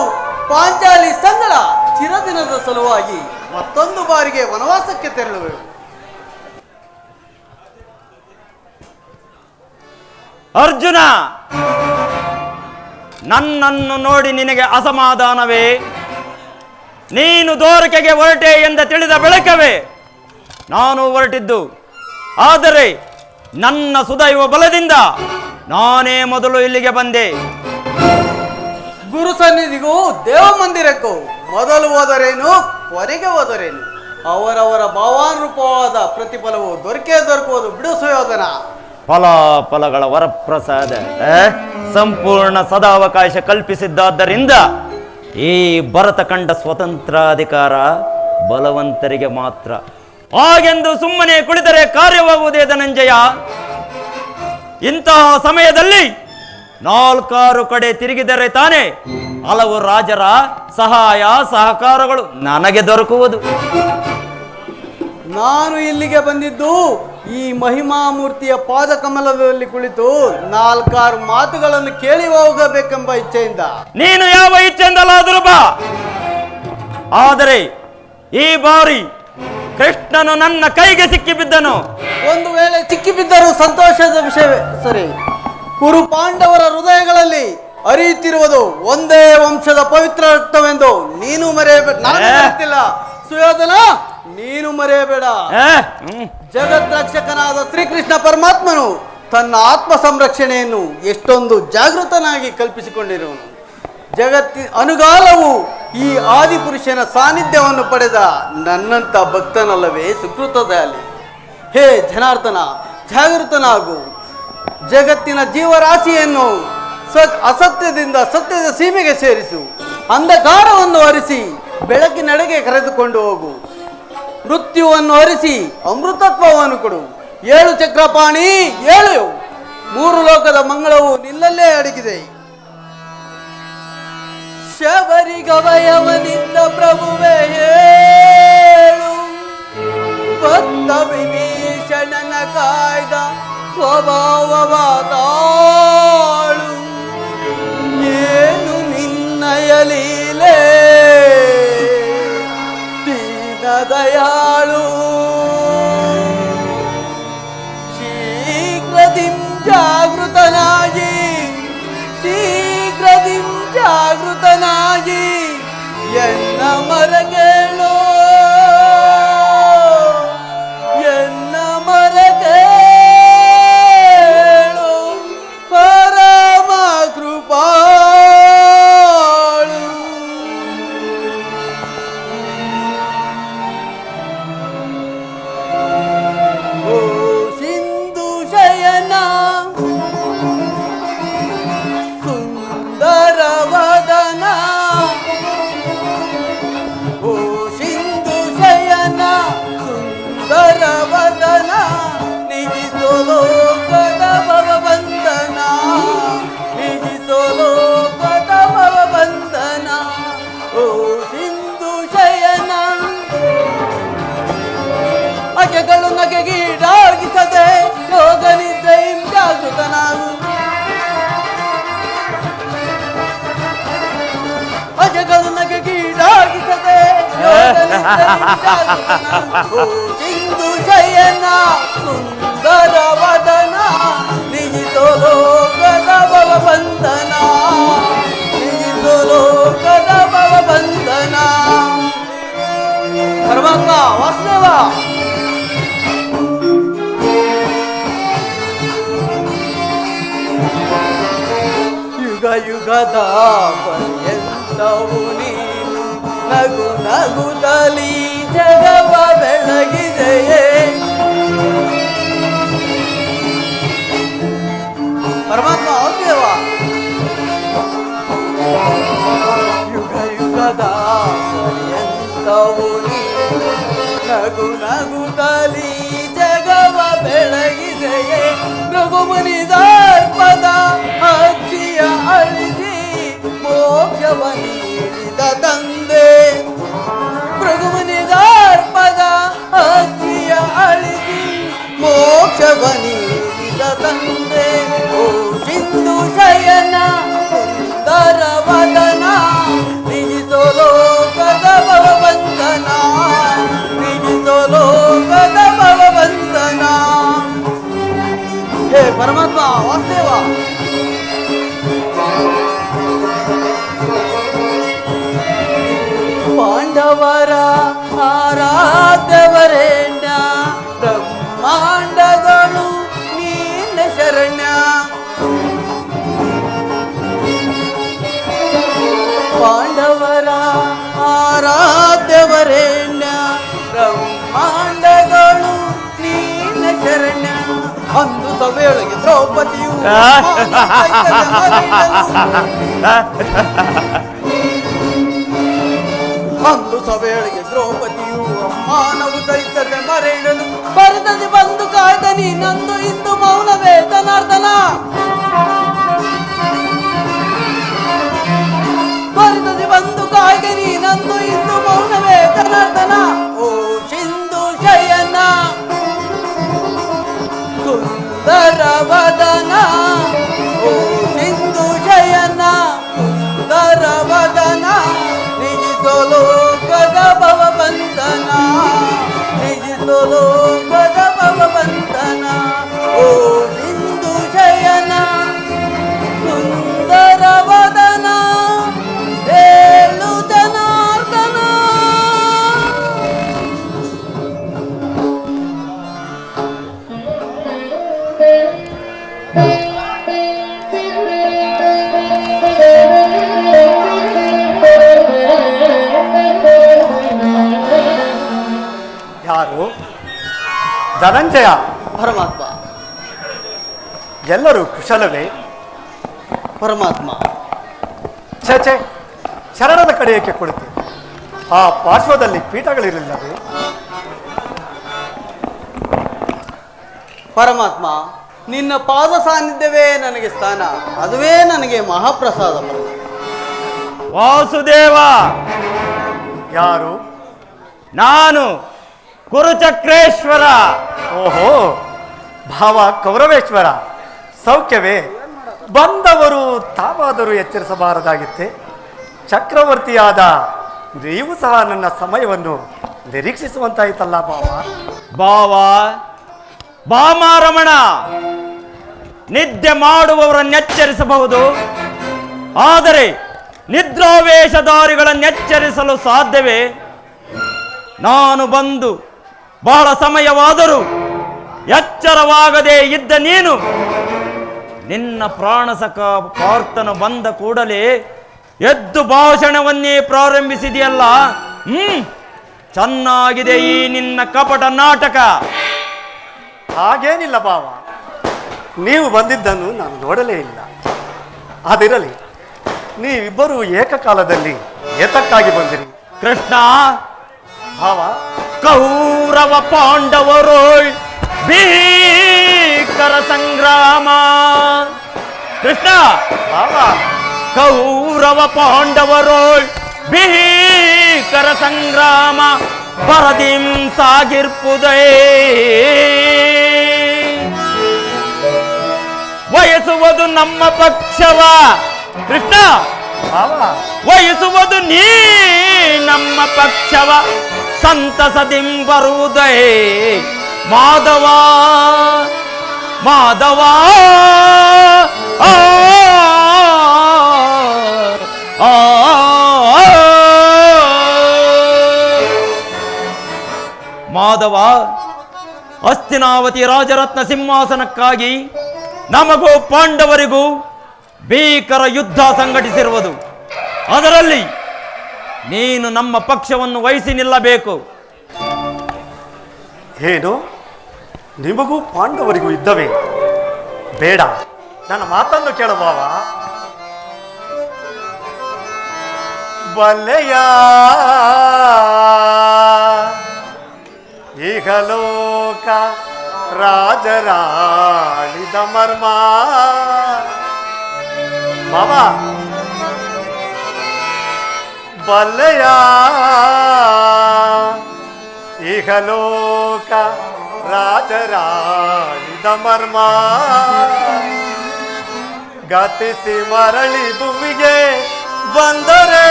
ಪಾಂಚಾಲಿ ಸಂಗಡ ಚಿರದಿನದ ಸಲುವಾಗಿ ಮತ್ತೊಂದು ಬಾರಿಗೆ ವನವಾಸಕ್ಕೆ ತೆರಳುವೆವು. ಅರ್ಜುನ, ನನ್ನನ್ನು ನೋಡಿ ನಿನಗೆ ಅಸಮಾಧಾನವೇ? ನೀನು ದ್ವಾರಕೆಗೆ ಹೊರಟೆ ಎಂದ ತಿಳಿದ ಬೆಳಕವೇ ನಾನು ಹೊರಟಿದ್ದು. ಆದರೆ ನನ್ನ ಸುದೈವ ಬಲದಿಂದ ನಾನೇ ಮೊದಲು ಇಲ್ಲಿಗೆ ಬಂದೆ. ಗುರು ಸನ್ನಿಧಿಗೂ ದೇವ ಮಂದಿರಕ್ಕೂ ಮೊದಲು ಹೋದರೇನು, ಕೊನೆಗೆ ಹೋದರೇನು, ಅವರವರ ಭಾವಾನುರೂಪವಾದ ಪ್ರತಿಫಲವು ದೊರಕುವುದು ಬಿಡು ಸುಯೋಧನ. ಫಲಗಳ ವರಪ್ರಸಾದ ಸಂಪೂರ್ಣ ಸದಾವಕಾಶ ಕಲ್ಪಿಸಿದ್ದಾದ್ದರಿಂದ ಈ ಭರತ ಕಂಡ ಸ್ವತಂತ್ರಾಧಿಕಾರ ಬಲವಂತರಿಗೆ ಮಾತ್ರ. ಹಾಗೆಂದು ಸುಮ್ಮನೆ ಕುಳಿತರೆ ಕಾರ್ಯವಾಗುವುದೇ ಧನಂಜಯ. ಇಂತಹ ಸಮಯದಲ್ಲಿ 4 ಕಡೆ ತಿರುಗಿದರೆ ತಾನೇ ಹಲವು ರಾಜರ ಸಹಾಯ ಸಹಕಾರಗಳು ನನಗೆ ದೊರಕುವುದು. ನಾನು ಇಲ್ಲಿಗೆ ಬಂದಿದ್ದು ಈ ಮಹಿಮಾಮೂರ್ತಿಯ ಪಾದ ಕಮಲದಲ್ಲಿ ಕುಳಿತು 4 ಮಾತುಗಳನ್ನು ಕೇಳಿ ಹೋಗಬೇಕೆಂಬ ಇಚ್ಛೆಯಿಂದ. ನೀನು ಯಾವ ಇಚ್ಛೆಯಿಂದಲಾದರೂ ಬಾ, ಆದರೆ ಈ ಬಾರಿ ಕೃಷ್ಣನು ನನ್ನ ಕೈಗೆ ಸಿಕ್ಕಿಬಿದ್ದನು. ಒಂದು ವೇಳೆ ಸಿಕ್ಕಿಬಿದ್ದರೂ ಸಂತೋಷದ ವಿಷಯವೇ ಸರಿ. ಕುರು ಪಾಂಡವರ ಹೃದಯಗಳಲ್ಲಿ ಹರಿಯುತ್ತಿರುವುದು ಒಂದೇ ವಂಶದ ಪವಿತ್ರ ರಕ್ತವೆಂದು ನೀನು ಮರೆಯಬೇಡ. ನಾನು ಮರೆತಿಲ್ಲ ಸುಯೋಧನ, ನೀನು ಮರೆಯಬೇಡ. ಜಗತ್ರಕ್ಷಕನಾದ ಶ್ರೀಕೃಷ್ಣ ಪರಮಾತ್ಮನು ತನ್ನ ಆತ್ಮ ಸಂರಕ್ಷಣೆಯನ್ನು ಎಷ್ಟೊಂದು ಜಾಗೃತನಾಗಿ ಕಲ್ಪಿಸಿಕೊಂಡಿರುವನು. ಅನುಗಾಲವು ಈ ಆದಿಪುರುಷನ ಸಾನ್ನಿಧ್ಯವನ್ನು ಪಡೆದ ನನ್ನಂಥ ಭಕ್ತನಲ್ಲವೇ ಸುಕೃತದಲ್ಲಿ. ಹೇ ಜನಾರ್ದನ, ಜಾಗೃತನಾಗು. ಜಗತ್ತಿನ ಜೀವರಾಶಿಯನ್ನು ಅಸತ್ಯದಿಂದ ಸತ್ಯದ ಸೀಮೆಗೆ ಸೇರಿಸು. ಅಂಧಕಾರವನ್ನು ಹರಿಸಿ ಬೆಳಕಿನೆಡೆಗೆ ಕರೆದುಕೊಂಡು ಹೋಗು. ಮೃತ್ಯುವನ್ನು ಹರಿಸಿ ಅಮೃತತ್ವವನ್ನು ಕೊಡು. 7 ಚಕ್ರಪಾಣಿ 7, 3 ಲೋಕದ ಮಂಗಳವು ನಿಲ್ಲಲ್ಲೇ ಅಡಗಿದೆ. ಶಬರಿಗವಯವನಿಂದ ಪ್ರಭುವೇ ಹೇಳು, ಭಕ್ತ ವಿಭೀಷಣನ ಕಾಯ್ದ ಸ್ವಭಾವವ ತಾಳು. ಏನು ನಿನ್ನಯ ಲೀಲೆ ದೀನ ದಯಾಳು. ಶೀಘ್ರದಿಂ ಜಾಗೃತನಾಗಿ, ಶೀಘ್ರದಿಂ ಜಾಗೃತನಾಗಿ ಎನ್ನ ಮರಗೇಳು, ಎನ್ನ ಮರಗೇಳು ಪರಮ ಕೃಪಾಳು. ಓ ಸಿಂಧು ಶಯನ ಸುಂದರ ವದನ, ಓ ಸಿಂಧು ಶಯನ ಸುಂದರ ವದನ, ನಿಜಿಸೋ ಲೋಕದ ಭವಬಂಧನ, ನಿಜಿಸೋ ಲೋಕದ ಭವಬಂಧನ. ಓ ಸಿಂಧು ಶಯನ ಅಗೆಗಳು ನಗೆಗೀಡಾಗಿಸದೆ ಯೋಗ ನಿದ್ರೆಯಿಂ ಜಾಗೃತನಾಗು. ಅಜಗಳು ನಗೆಗೀಡಾಗಿಸದೆ ಯೋಗ ನಿದ್ರೆಯಿಂ ಜಾಗೃತನಾಗು. ಓ ಸಿಂಧು ಶಯನ ಸುಂದರ ವದನ, ನಿಜಿಸೋ ಲೋಕದ ಭವಬಂಧನ, ನಿಜಿಸೋ ಲೋಕದ ಭವಬಂಧನ. ಪರಮಾತ್ಮ ವಾಸುದೇವ, ಯುಗ ಯುಗದ ಪರ್ಯಂತವು ನೀನು ನಗು ನಗುತ್ತಲಿ ಜಗವ ಬೆಳಗಿದೆಯೇ. ಪರಮಾತ್ಮ ವಾಸುದೇವ, ಯುಗ ಯುಗದ ಪರ್ಯಂತವು ನೀನು ನಗು ನಗುತ್ತಲಿ ಜಗವ ಬೆಳಗಿದೆ. ತಂದೆಯೇ ರಘುಮುನಿ ದರ್ಪದ ಅಜ್ಜಿಯ ಅಳಿಸಿ ಮೋಕ್ಷವ ನೀಡಿದ ತಂದೆ ರಘುಮುನಿ ದರ್ಪದ ಅಜ್ಜಿಯ ಅಳಿಸಿ ಮೋಕ್ಷವ ನೀಡಿದ ತಂದೆ ಓ ಸಿಂಧು ಶಯನ ಸುಂದರ ವದನ ನಿಜಿಸೋ ಲೋಕದ ಭವವಂತನ ನಿಜಿಸೋ ಲೋಕದ ಭವವಂತನ ಹೇ ಪರಮಾತ್ಮ ವಾಸುದೇವ ಪಾಂಡವರ ಆರಾಧ್ಯವರೇಣ್ಯ ಬ್ರಹ್ಮಾಂಡಗಳು ನೀನ ಶರಣ್ಯ ಪಾಂಡವರ ಆರಾಧ್ಯವರೇಣ್ಯ ಬ್ರಹ್ಮಾಂಡಗಳು ನೀನ ಶರಣ್ಯ ಅಂದು ಸಭೆಯೊಳಗೆ ದ್ರೌಪದಿಯು ಅಂದು ಸಭೆಯೊಳಗೆ ದ್ರೌಪದಿಯು ಮಾನವು ಸಹಿತದೆ ಮರೆಯಲು ಬರದಲ್ಲಿ ಬಂದು ಕಾಯ್ದ ನೀನಂದು ಇಂದು ಮೌನವೇ ಜನಾರ್ದನ ಬರದಲ್ಲಿ ಬಂದು ಕಾಯ್ದ ನೀನಂದು ಇಂದು ಮೌನವೇ ಜನಾರ್ದನ ಓ ಸಿಂಧು ಶಯನ ಸುಂದರ ವದನ ಓ ಸಿಂಧು ಶಯನ ಸುಂದರ ವದನ ನಿಜಿಸೋ ಲೋಕದ ಭವವಂತನ ನಿಜಿಸೋ ಲೋಕದ ಭವವಂತನ ಓ ಸಿಂಧು ಶಯನ ಸುಂದರ ವದನ ಹೇಳು ಜನಾರ್ದನ ಯಾರು? ಧನಂಜಯ. ಪರಮಾತ್ಮ ಎಲ್ಲರೂ ಕುಶಲವೇ? ಪರಮಾತ್ಮ ಛೇ ಶರಣದ ಕಡೆಯಕ್ಕೆ ಕುಳಿತು ಆ ಪಾರ್ಶ್ವದಲ್ಲಿ ಪೀಠಗಳಿರಲಿಲ್ಲವೇ? ಪರಮಾತ್ಮ ನಿನ್ನ ಪಾದ ಸಾನ್ನಿಧ್ಯವೇ ನನಗೆ ಸ್ಥಾನ ಅದುವೇ ನನಗೆ ಮಹಾಪ್ರಸಾದ ವಾಸುದೇವ. ಯಾರು? ನಾನು ಕುರುಚಕ್ರೇಶ್ವರ. ಓಹೋ, ಭಾವ ಕೌರವೇಶ್ವರ. ಸೌಖ್ಯವೇ? ಬಂದವರು ತಾವಾದರೂ ಎಚ್ಚರಿಸಬಾರದಾಗಿತ್ತೆ. ಚಕ್ರವರ್ತಿಯಾದ ನೀವು ಸಹ ನನ್ನ ಸಮಯವನ್ನು ನಿರೀಕ್ಷಿಸುವಂತಾಯಿತಲ್ಲ ಭಾವ. ಭಾವ ಭಾಮಾರಮಣ, ನಿದ್ದೆ ಮಾಡುವವರನ್ನೆಚ್ಚರಿಸಬಹುದು, ಆದರೆ ನಿದ್ರಾವೇಶಧಾರಿಗಳನ್ನೆಚ್ಚರಿಸಲು ಸಾಧ್ಯವೇ? ನಾನು ಬಂದು ಬಹಳ ಸಮಯವಾದರೂ ಎಚ್ಚರವಾಗದೇ ಇದ್ದ ನೀನು ನಿನ್ನ ಪ್ರಾಣಸಖ ಪಾರ್ಥನು ಬಂದ ಕೂಡಲೇ ಎದ್ದು ಭಾಷಣವನ್ನೇ ಪ್ರಾರಂಭಿಸಿದೆಯಲ್ಲ. ಚೆನ್ನಾಗಿದೆ ಈ ನಿನ್ನ ಕಪಟ ನಾಟಕ. ಹಾಗೇನಿಲ್ಲ ಭಾವ, ನೀವು ಬಂದಿದ್ದನ್ನು ನಾನು ನೋಡಲೇ ಇಲ್ಲ. ಅದಿರಲಿ, ನೀವಿಬ್ಬರು ಏಕಕಾಲದಲ್ಲಿ ಏತಕ್ಕಾಗಿ ಬಂದಿರಿ? ಕೃಷ್ಣ, ಭಾವ, ಕೌರವ ಪಾಂಡವರು ಭೀಕರ ಸಂಗ್ರಾಮ. ಕೃಷ್ಣ, ಭಾವ, ಕೌರವ ಪಾಂಡವರು ಭೀಕರ ಸಂಗ್ರಾಮ ಪರದಿಂ ಸಾಗಿರ್ಪುದೇ. ವಯಸುವುದು ನಮ್ಮ ಪಕ್ಷವ. ಕೃಷ್ಣ, ಭಾವ, ವಹಿಸುವುದು ನೀ ನಮ್ಮ ಪಕ್ಷವ. ಸಂತಸದಿಂ ಬರುವುದೇ ಮಾಧವ ಮಾಧವ. ಆ ಆ ಮಾಧವ, ಹಸ್ತಿನಾವತಿ ರಾಜರತ್ನ ಸಿಂಹಾಸನಕ್ಕಾಗಿ ನಮಗೂ ಪಾಂಡವರಿಗೂ ಭೀಕರ ಯುದ್ಧ ಸಂಘಟಿಸಿರುವುದು. ಅದರಲ್ಲಿ ನೀನು ನಮ್ಮ ಪಕ್ಷವನ್ನು ವಹಿಸಿ ನಿಲ್ಲಬೇಕು. ಏನು? ನಿಮಗೂ ಪಾಂಡವರಿಗೂ ಇದ್ದವೇ? ಬೇಡ, ನನ್ನ ಮಾತನ್ನು ಕೇಳು ಭಾವ. ಬಲ್ಲೆಯ ಇಹಲೋಕ ರಾಜರಾಳಿದ ಮರ್ಮ ಮಾವ ಬಲ್ಲೆಯ ಇಹಲೋಕ ರಾಜರಾಳಿದ ಮರ್ಮ ಗತಿಸಿ ಮರಳಿ ಭೂಮಿಗೆ ಬಂದರೆ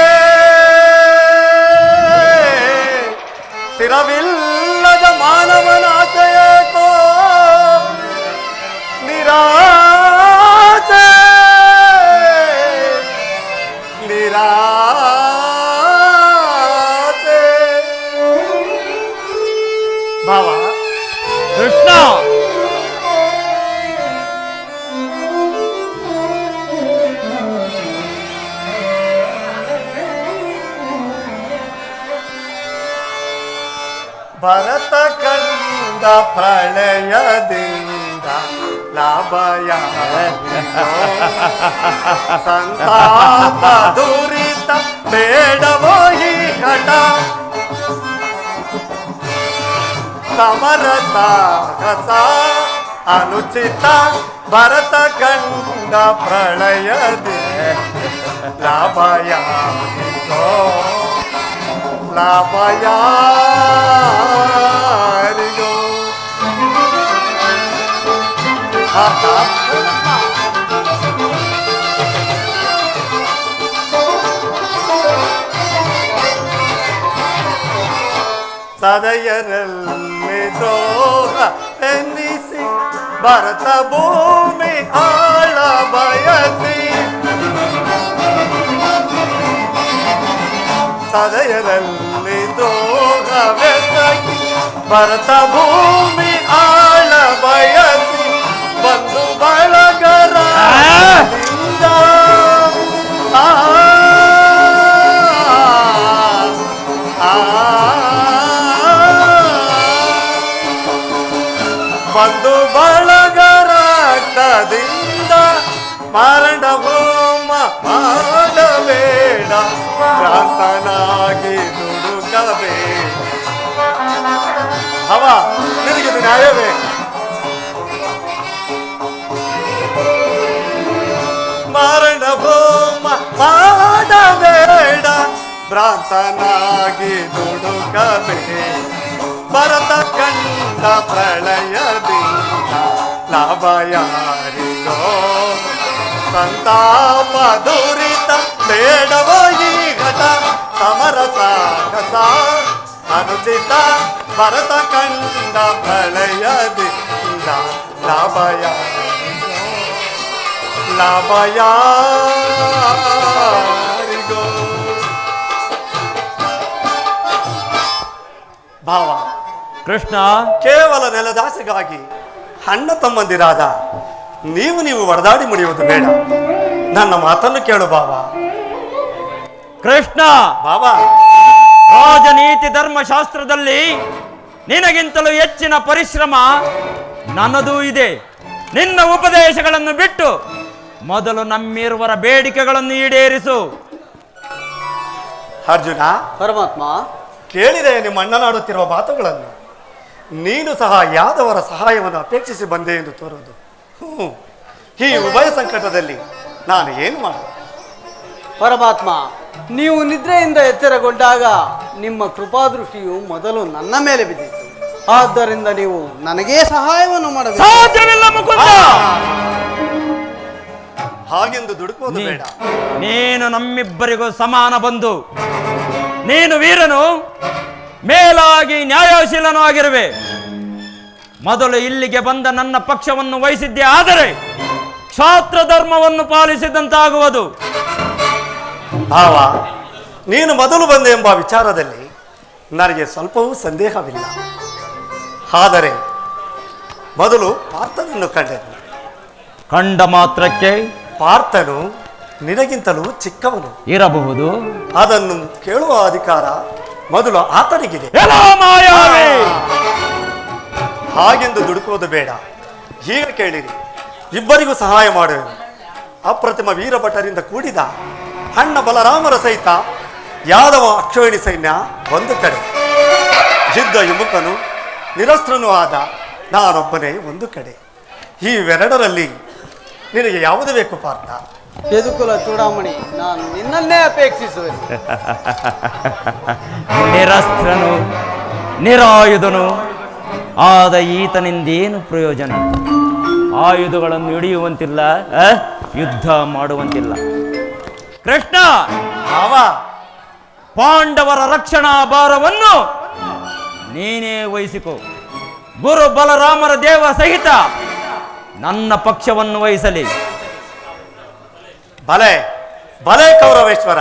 ಸ್ಥಿರವಿಲ್ಲದ ಮಾನವನಾಶಯಕೋ ನಿರಾಸೆ ನಿರಾಸೆ ಭಾವ ಕೃಷ್ಣ ಭರತ ಕಂಡ ಪ್ರಳಯದಿಂದ ಲಾಭಯ ಸಂತಾಪ ದುರಿತ ಬೇಡವೋ ಈ ಘಟ ಸಮರಸ ರಸ ಅನುಚಿತ ಭರತ ಕಂಡ ಪ್ರಳಯದಿಂದ ಲಾಭಯ ಲಾಭಯಾರಿಗೋ ಸದಯರಲ್ಲಿ ದ್ರೋಹ ಎನ್ನಿಸಿ ಭರತ ಭೂಮಿ ಆಳ ಬಯಸಿ ಸದಯರಲ್ಲಿ ದ್ರೋಹವೆಸಗಿ ಭರತ ಭೂಮಿ ಆಳ ಬಯಸಿ ಬಂದು ಬಳಗರ ಬಂದು ಬಳಗರಾಟದಿಂದ ಮರಣ ಹೋಮ ಮಾಡಬೇಡ ಭ್ರಾಂತನಾಗಿ ದುಡುಕಬೇಡ ಅವ ನಿನಗಿದು ನ್ಯಾಯವೇ ಮರಣ ಹೋಮ ಮಾಡಬೇಡ ಭ್ರಾಂತನಾಗಿ ದುಡುಕಬೇಡ ಭರತ ಕಂಡ ಪ್ರಳಯದಿಂದ ಲಾಭ ಯಾರಿಗೋ ಸಂತಾಪ ದುರಿತ ಬೇಡವೋ ಈ ಘಟ ಸಮರಸ ಕಸ ಅನುಚಿತ ಭರತ ಕಂಡ ಪ್ರಳಯದಿಂದ ಲಾಭ ಯಾರಿಗೋ ಲಾಭ ಯಾರಿಗೋ ಭಾವ ಕೃಷ್ಣ ಕೇವಲ ನೆಲದಾಸೆಗಾಗಿ ಅಣ್ಣ ತಮ್ಮಂದಿರಾದ ನೀವು ಒಡೆದಾಡಿ ಮುಡಿಯುವುದು ಬೇಡ ನನ್ನ ಮಾತನ್ನು ಕೇಳು ಭಾವ ಕೃಷ್ಣ ಭಾವ ರಾಜನೀತಿ ಧರ್ಮಶಾಸ್ತ್ರದಲ್ಲಿ ನಿನಗಿಂತಲೂ ಹೆಚ್ಚಿನ ಪರಿಶ್ರಮ ನನ್ನದೂ ಇದೆ. ನಿನ್ನ ಉಪದೇಶಗಳನ್ನು ಬಿಟ್ಟು ಮೊದಲು ನಮ್ಮಿರುವರ ಬೇಡಿಕೆಗಳನ್ನು ಈಡೇರಿಸು. ಅರ್ಜುನ ಪರಮಾತ್ಮ, ಕೇಳಿದೆ ನಿಮ್ಮ ಅಣ್ಣನಾಡುತ್ತಿರುವ ಮಾತುಗಳನ್ನು. ನೀನು ಸಹ ಯಾದವರ ಸಹಾಯವನ್ನು ಅಪೇಕ್ಷಿಸಿ ಬಂದೆ ಎಂದು ತೋರುವುದು. ಈ ಉಭಯ ಸಂಕಟದಲ್ಲಿ ನಾನು ಏನು ಮಾಡ? ಪರಮಾತ್ಮ, ನೀವು ನಿದ್ರೆಯಿಂದ ಎಚ್ಚರಗೊಂಡಾಗ ನಿಮ್ಮ ಕೃಪಾದೃಷ್ಟಿಯು ಮೊದಲು ನನ್ನ ಮೇಲೆ ಬಿದ್ದಿತ್ತು. ಆದ್ದರಿಂದ ನೀವು ನನಗೇ ಸಹಾಯವನ್ನು ಮಾಡಬೇಕು. ಸಾಧ್ಯವಿಲ್ಲ ಮುಕುಂದ. ಹಾಗೆಂದು ದುಡುಕೋದು ಬೇಡ. ನೀನು ನಮ್ಮಿಬ್ಬರಿಗೂ ಸಮಾನ ಬಂಧು. ನೀನು ವೀರನು, ಮೇಲಾಗಿ ನ್ಯಾಯಶೀಲನೂ ಆಗಿರುವೆ. ಮೊದಲು ಇಲ್ಲಿಗೆ ಬಂದ ನನ್ನ ಪಕ್ಷವನ್ನು ವಹಿಸಿದ್ದೆ ಆದರೆ ಕ್ಷಾತ್ರ ಧರ್ಮವನ್ನು ಪಾಲಿಸಿದಂತಾಗುವುದು. ಭಾವ, ನೀನು ಮೊದಲು ಬಂದೆ ಎಂಬ ವಿಚಾರದಲ್ಲಿ ನನಗೆ ಸ್ವಲ್ಪವೂ ಸಂದೇಹವಿಲ್ಲ. ಆದರೆ ಮೊದಲು ಪಾರ್ಥನನ್ನು ಕಂಡೆನು. ಕಂಡ ಮಾತ್ರಕ್ಕೆ ಪಾರ್ಥನು ನಿನಗಿಂತಲೂ ಚಿಕ್ಕವನು ಇರಬಹುದು. ಅದನ್ನು ಕೇಳುವ ಅಧಿಕಾರ ಮೊದಲು ಆತನಿಗಿದೆ. ಎಲ್ಲೋ ಮಾಯಾವಿ. ಹಾಗೆಂದು ದುಡುಕೋದು ಬೇಡ. ಈಗ ಕೇಳಿರಿ, ಇಬ್ಬರಿಗೂ ಸಹಾಯ ಮಾಡುವೆನು. ಅಪ್ರತಿಮ ವೀರಭಟರಿಂದ ಕೂಡಿದ ಅಣ್ಣ ಬಲರಾಮರ ಸಹಿತ ಯಾದವ ಅಕ್ಷೋಹಿಣಿ ಸೈನ್ಯ ಒಂದು ಕಡೆ, ಯುದ್ಧ ವಿಮುಖನು ನಿರಸ್ತ್ರನೂ ಆದ ನಾನೊಬ್ಬನೇ ಒಂದು ಕಡೆ. ಇವೆರಡರಲ್ಲಿ ನಿನಗೆ ಯಾವುದು ಬೇಕು ಪಾರ್ಥ? ಯದುಕುಲ ಚೂಡಾಮಣಿ, ನಾನು ನಿನ್ನನ್ನೇ ಅಪೇಕ್ಷಿಸುವೆ. ನಿರಸ್ತ್ರನು ನಿರಾಯುಧನು ಆದ ಈತನಿಂದೇನು ಪ್ರಯೋಜನ? ಆಯುಧಗಳನ್ನು ಹಿಡಿಯುವಂತಿಲ್ಲ, ಯುದ್ಧ ಮಾಡುವಂತಿಲ್ಲ. ಕೃಷ್ಣ, ಪಾಂಡವರ ರಕ್ಷಣಾ ಭಾರವನ್ನು ನೀನೇ ವಹಿಸಿಕೊ. ಗುರು ಬಲರಾಮರ ದೇವ ಸಹಿತ ನನ್ನ ಪಕ್ಷವನ್ನು ವಹಿಸಲಿ. ಬಲೆ ಬಲೆ ಕೌರವೇಶ್ವರ,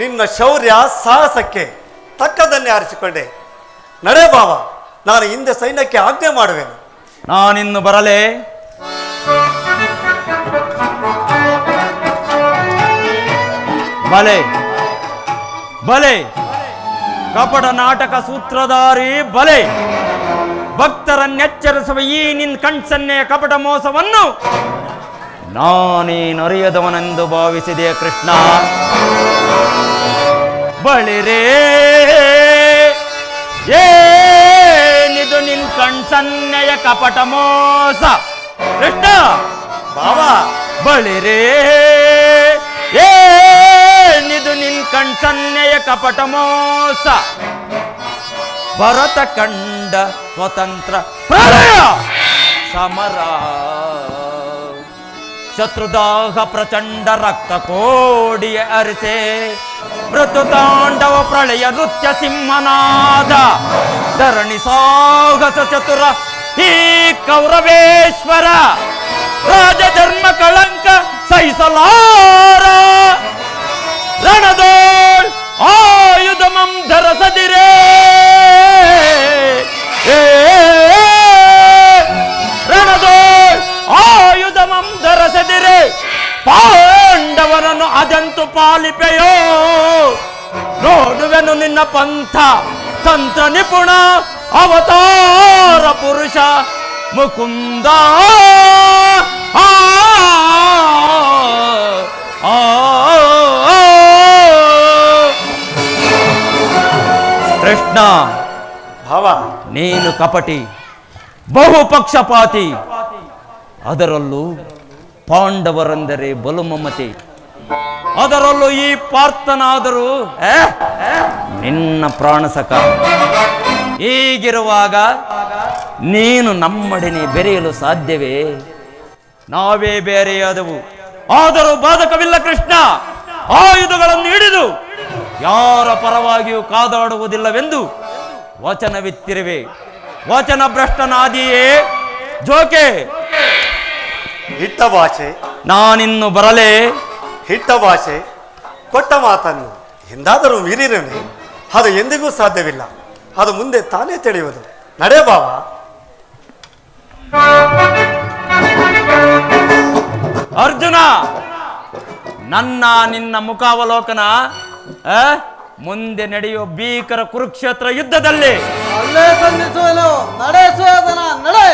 ನಿನ್ನ ಶೌರ್ಯ ಸಾಹಸಕ್ಕೆ ತಕ್ಕದನ್ನೇ ಆರಿಸಿಕೊಂಡೆ. ನಡೆ ಬಾವ, ನಾನು ಹಿಂದೆ ಸೈನ್ಯಕ್ಕೆ ಆಜ್ಞೆ ಮಾಡುವೆನು. ನಾನಿನ್ನು ಬರಲೇ? ಬಲೆ ಬಲೆ ಕಪಟ ನಾಟಕ ಸೂತ್ರಧಾರಿ ಬಲೆ. ಭಕ್ತರನ್ನೆಚ್ಚರಿಸುವ ಈ ನಿನ್ ಕಣ್ಸನ್ನೆಯ ಕಪಟ ಮೋಸವನ್ನು ನಾನೇನರಿಯದವನೆಂದು ಭಾವಿಸಿದೆ ಕೃಷ್ಣ. ಬಳಿರೇ ಏನಿದು ನಿನ್ ಕಣ್ಸನ್ನೆಯ ಕಪಟ ಮೋಸ ಕೃಷ್ಣ? ಬಾವಾ, ಬಳಿರೇ ಏನಿದು ನಿನ್ ಕಣ್ಸನ್ನೆಯ ಕಪಟ ಮೋಸ? ಭರತ ಕಂಡ ಸ್ವತಂತ್ರ ಪ್ರಳಯ ಸಮರ, ಶತ್ರುದಾಹ ಪ್ರಚಂಡ ರಕ್ತ ಕೋಡಿಯ ಅರಿಸೆ, ಮೃತು ತಾಂಡವ ಪ್ರಳಯ ನೃತ್ಯ ಸಿಂಹನಾದ, ಧರಣಿ ಸಾಹಸ ಚತುರ ಈ ಕೌರವೇಶ್ವರ, ರಾಜಧರ್ಮ ಕಳಂಕ ಸಹಿಸಲಾರ, ರಣದೋಳ್ ಆಯುಧಮಂ ಧರಸದಿರೇ, ರಣದೋಳ್ ಆಯುಧಮಂ ಧರಸದಿರೆ, ಪಾಂಡವರನ್ನು ಅದಂತು ಪಾಲಿಪೆಯೋ, ನೋಡುವೆನು ನಿನ್ನ ಪಂಥ ತಂತ್ರ ನಿಪುಣ ಅವತಾರ ಪುರುಷ ಮುಕುಂದ. ಕೃಷ್ಣ, ಭಾವ, ನೀನು ಕಪಟಿ, ಬಹುಪಕ್ಷಪಾತಿ, ಅದರಲ್ಲೂ ಪಾಂಡವರೆಂದರೆ ಬಲು ಮಮತೆ, ಅದರಲ್ಲೂ ಈ ಪಾರ್ಥನಾದರೂ ನಿನ್ನ ಪ್ರಾಣಸಕ. ಹೀಗಿರುವಾಗ ನೀನು ನಮ್ಮೊಡನೆ ಬೆರೆಯಲು ಸಾಧ್ಯವೇ? ನಾವೇ ಬೇರೆಯಾದವು, ಆದರೂ ಬಾಧಕವಿಲ್ಲ ಕೃಷ್ಣ. ಆಯುಧಗಳನ್ನು ಹಿಡಿದು ಯಾರ ಪರವಾಗಿಯೂ ಕಾದಾಡುವುದಿಲ್ಲವೆಂದು ವಚನವಿತ್ತಿರುವೆ. ವಚನ ಭ್ರಷ್ಟನಾದಿಯೇ ಜೋಕೆ. ಹಿಟ್ಟ ಭಾಷೆ, ನಾನಿನ್ನು ಬರಲೇ? ಹಿಟ್ಟ ಭಾಷೆ, ಕೊಟ್ಟ ಮಾತನ್ನು ಎಂದಾದರೂ ಮೀರಿರನೆ ಅದು ಎಂದಿಗೂ ಸಾಧ್ಯವಿಲ್ಲ. ಅದು ಮುಂದೆ ತಾನೇ ತಿಳಿಯುವುದು. ನಡೆ ಬಾವ. ಅರ್ಜುನ, ನನ್ನ ನಿನ್ನ ಮುಖಾವಲೋಕನ ಮುಂದೆ ನಡೆಯುವ ಭೀಕರ ಕುರುಕ್ಷೇತ್ರ ಯುದ್ಧದಲ್ಲಿ ಅಲ್ಲೇ ಸಂಧಿಸುವನು. ನಡೆ ಸುಯೋಧನ, ನಡೆ.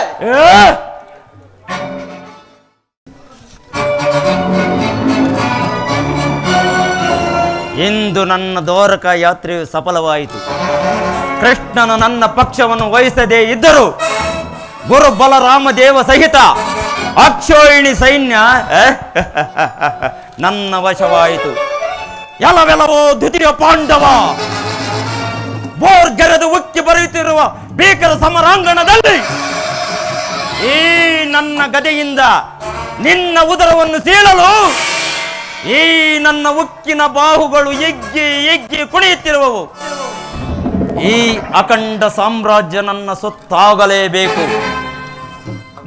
ಇಂದು ನನ್ನ ದ್ವಾರಕ ಯಾತ್ರೆಯು ಸಫಲವಾಯಿತು. ಕೃಷ್ಣನು ನನ್ನ ಪಕ್ಷವನ್ನು ವಹಿಸದೇ ಇದ್ದರು ಗುರು ಬಲರಾಮ ದೇವ ಸಹಿತ ಅಕ್ಷೋಹಿಣಿ ಸೈನ್ಯ ನನ್ನ ವಶವಾಯಿತು. ಎಲ್ಲವೆಲ್ಲವೋ ದ್ವಿತೀಯ ಪಾಂಡವ ಬೋರ್ಗರೆದು ಉಕ್ಕಿ ಬರೆಯುತ್ತಿರುವ ಭೀಕರ ಸಮರಾಂಗಣದಲ್ಲಿ ಈ ನನ್ನ ಗದೆಯಿಂದ ನಿನ್ನ ಉದರವನ್ನು ಸೀಳಲು ಈ ನನ್ನ ಉಕ್ಕಿನ ಬಾಹುಗಳು ಎಗ್ಗಿ ಎಗ್ಗಿ ಕುಣಿಯುತ್ತಿರುವವು. ಈ ಅಖಂಡ ಸಾಮ್ರಾಜ್ಯ ನನ್ನ ಸೊತ್ತಾಗಲೇಬೇಕು.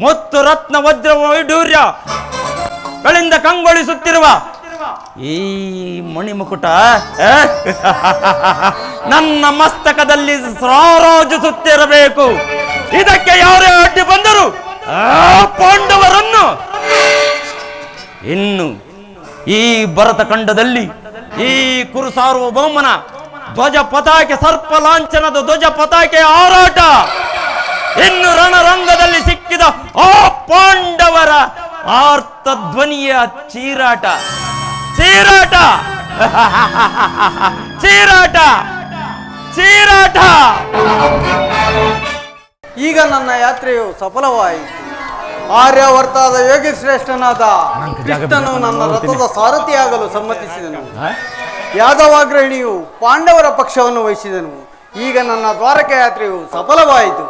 ಮುತ್ತು ರತ್ನ ವಜ್ರ ವೈಡೂರ್ಯಗಳಿಂದ ಕಂಗೊಳಿಸುತ್ತಿರುವ ಈ ಮಣಿಮುಕುಟ ನನ್ನ ಮಸ್ತಕದಲ್ಲಿ ರಾರಾಜಿಸುತ್ತಿರಬೇಕು. ಇದಕ್ಕೆ ಯಾರೇ ಅಡ್ಡಿ ಬಂದರು ಪಾಂಡವರನ್ನು ಇನ್ನು ಈ ಭರತ ಖಂಡದಲ್ಲಿ ಈ ಕುರು ಸಾರ್ವಭೌಮನ ಧ್ವಜ ಪತಾಕೆ ಸರ್ಪ ಲಾಂಛನದ ಧ್ವಜ ಪತಾಕೆ ಹಾರಾಟ, ಇನ್ನು ರಣರಂಗದಲ್ಲಿ ಸಿಕ್ಕಿದ ಆ ಪಾಂಡವರ ಆರ್ತ ಧ್ವನಿಯ ಚೀರಾಟ ಚೀರಾಟ ಚೀರಾಟ ಚೀರಾಟ. ಈಗ ನನ್ನ ಯಾತ್ರೆಯು ಸಫಲವಾಯಿತು. ಆರ್ಯವರ್ತಾದ ಯೋಗಿ ಶ್ರೇಷ್ಠನಾದ ಕೃಷ್ಣನು ನನ್ನ ರಥದ ಸಾರಥಿಯಾಗಲು ಸಮ್ಮತಿಸಿದನು. ಯಾದವಾಗ್ರಹಿಣಿಯು ಪಾಂಡವರ ಪಕ್ಷವನ್ನು ವಹಿಸಿದನು. ಈಗ ನನ್ನ ದ್ವಾರಕ ಯಾತ್ರೆಯು ಸಫಲವಾಯಿತು.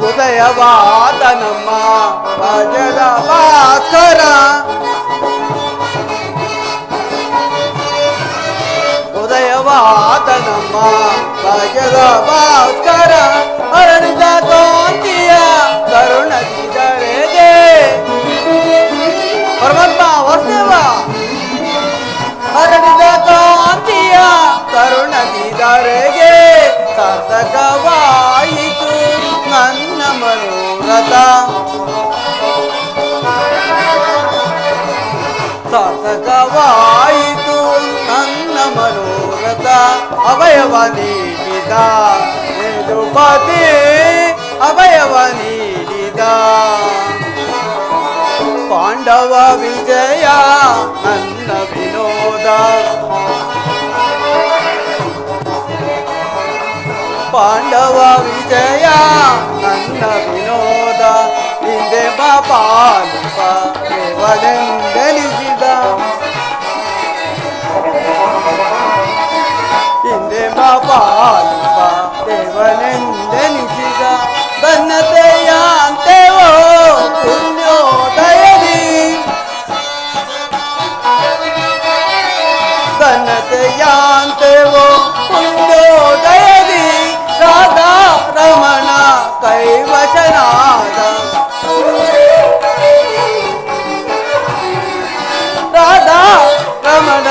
ಉದಯವಾದ ನಮ್ಮ ರಾಜದ ಭಾಸ್ಕರ, ಉದಯವಾದ ನಮ್ಮ ರಾಜದ ಭಾಸ್ಕರ, ಅರಳಿದ ಕಾಂತಿಯ ಕರುಣದಿದರೆಗೆ ಪರಮಾತ್ಮ ವಾಸುದೇವ, ಹರಡಿದ ಕಾಂತಿಯ ಕರುಣದಿದರೆಗೆ ಸಾರ್ಥಕವಾಯಿತು ನನ್ನ ಮನೋರಥ, ಸಾರ್ಥಕವಾಯಿತು ನನ್ನ ಮನೋರಥ. ಅಭಯವ ನೀಡಿದ ಯದುಪತಿ, ಅಭಯವ ನೀಡಿದ ಪಾಂಡವ ವಿಜಯ ನನ್ನ ವಿನೋದ, ಪಾಂಡವ ವಿಜಯ ನನ್ನ ವಿನೋದ. ಹಿಂದೆ ಪಾಲಿಪ ದೇವನೆಂದೆನಿಸಿದ, ಹಿಂದೆ ಪಾಲಿಪ ದೇವನೆಂದೆನಿಸಿದ. ಧನ್ಯತೆಯ ಅಂತೆವೋ ಪುಣ್ಯೋದಯದಿ, ಧನ್ಯತೆಯ ಅಂತೆವೋ ಪುಣ್ಯೋದಯದಿ. ರಾಧಾ ರಮಣ ಕೈವಶನಾದ, ರಾಧಾ ರಮಣ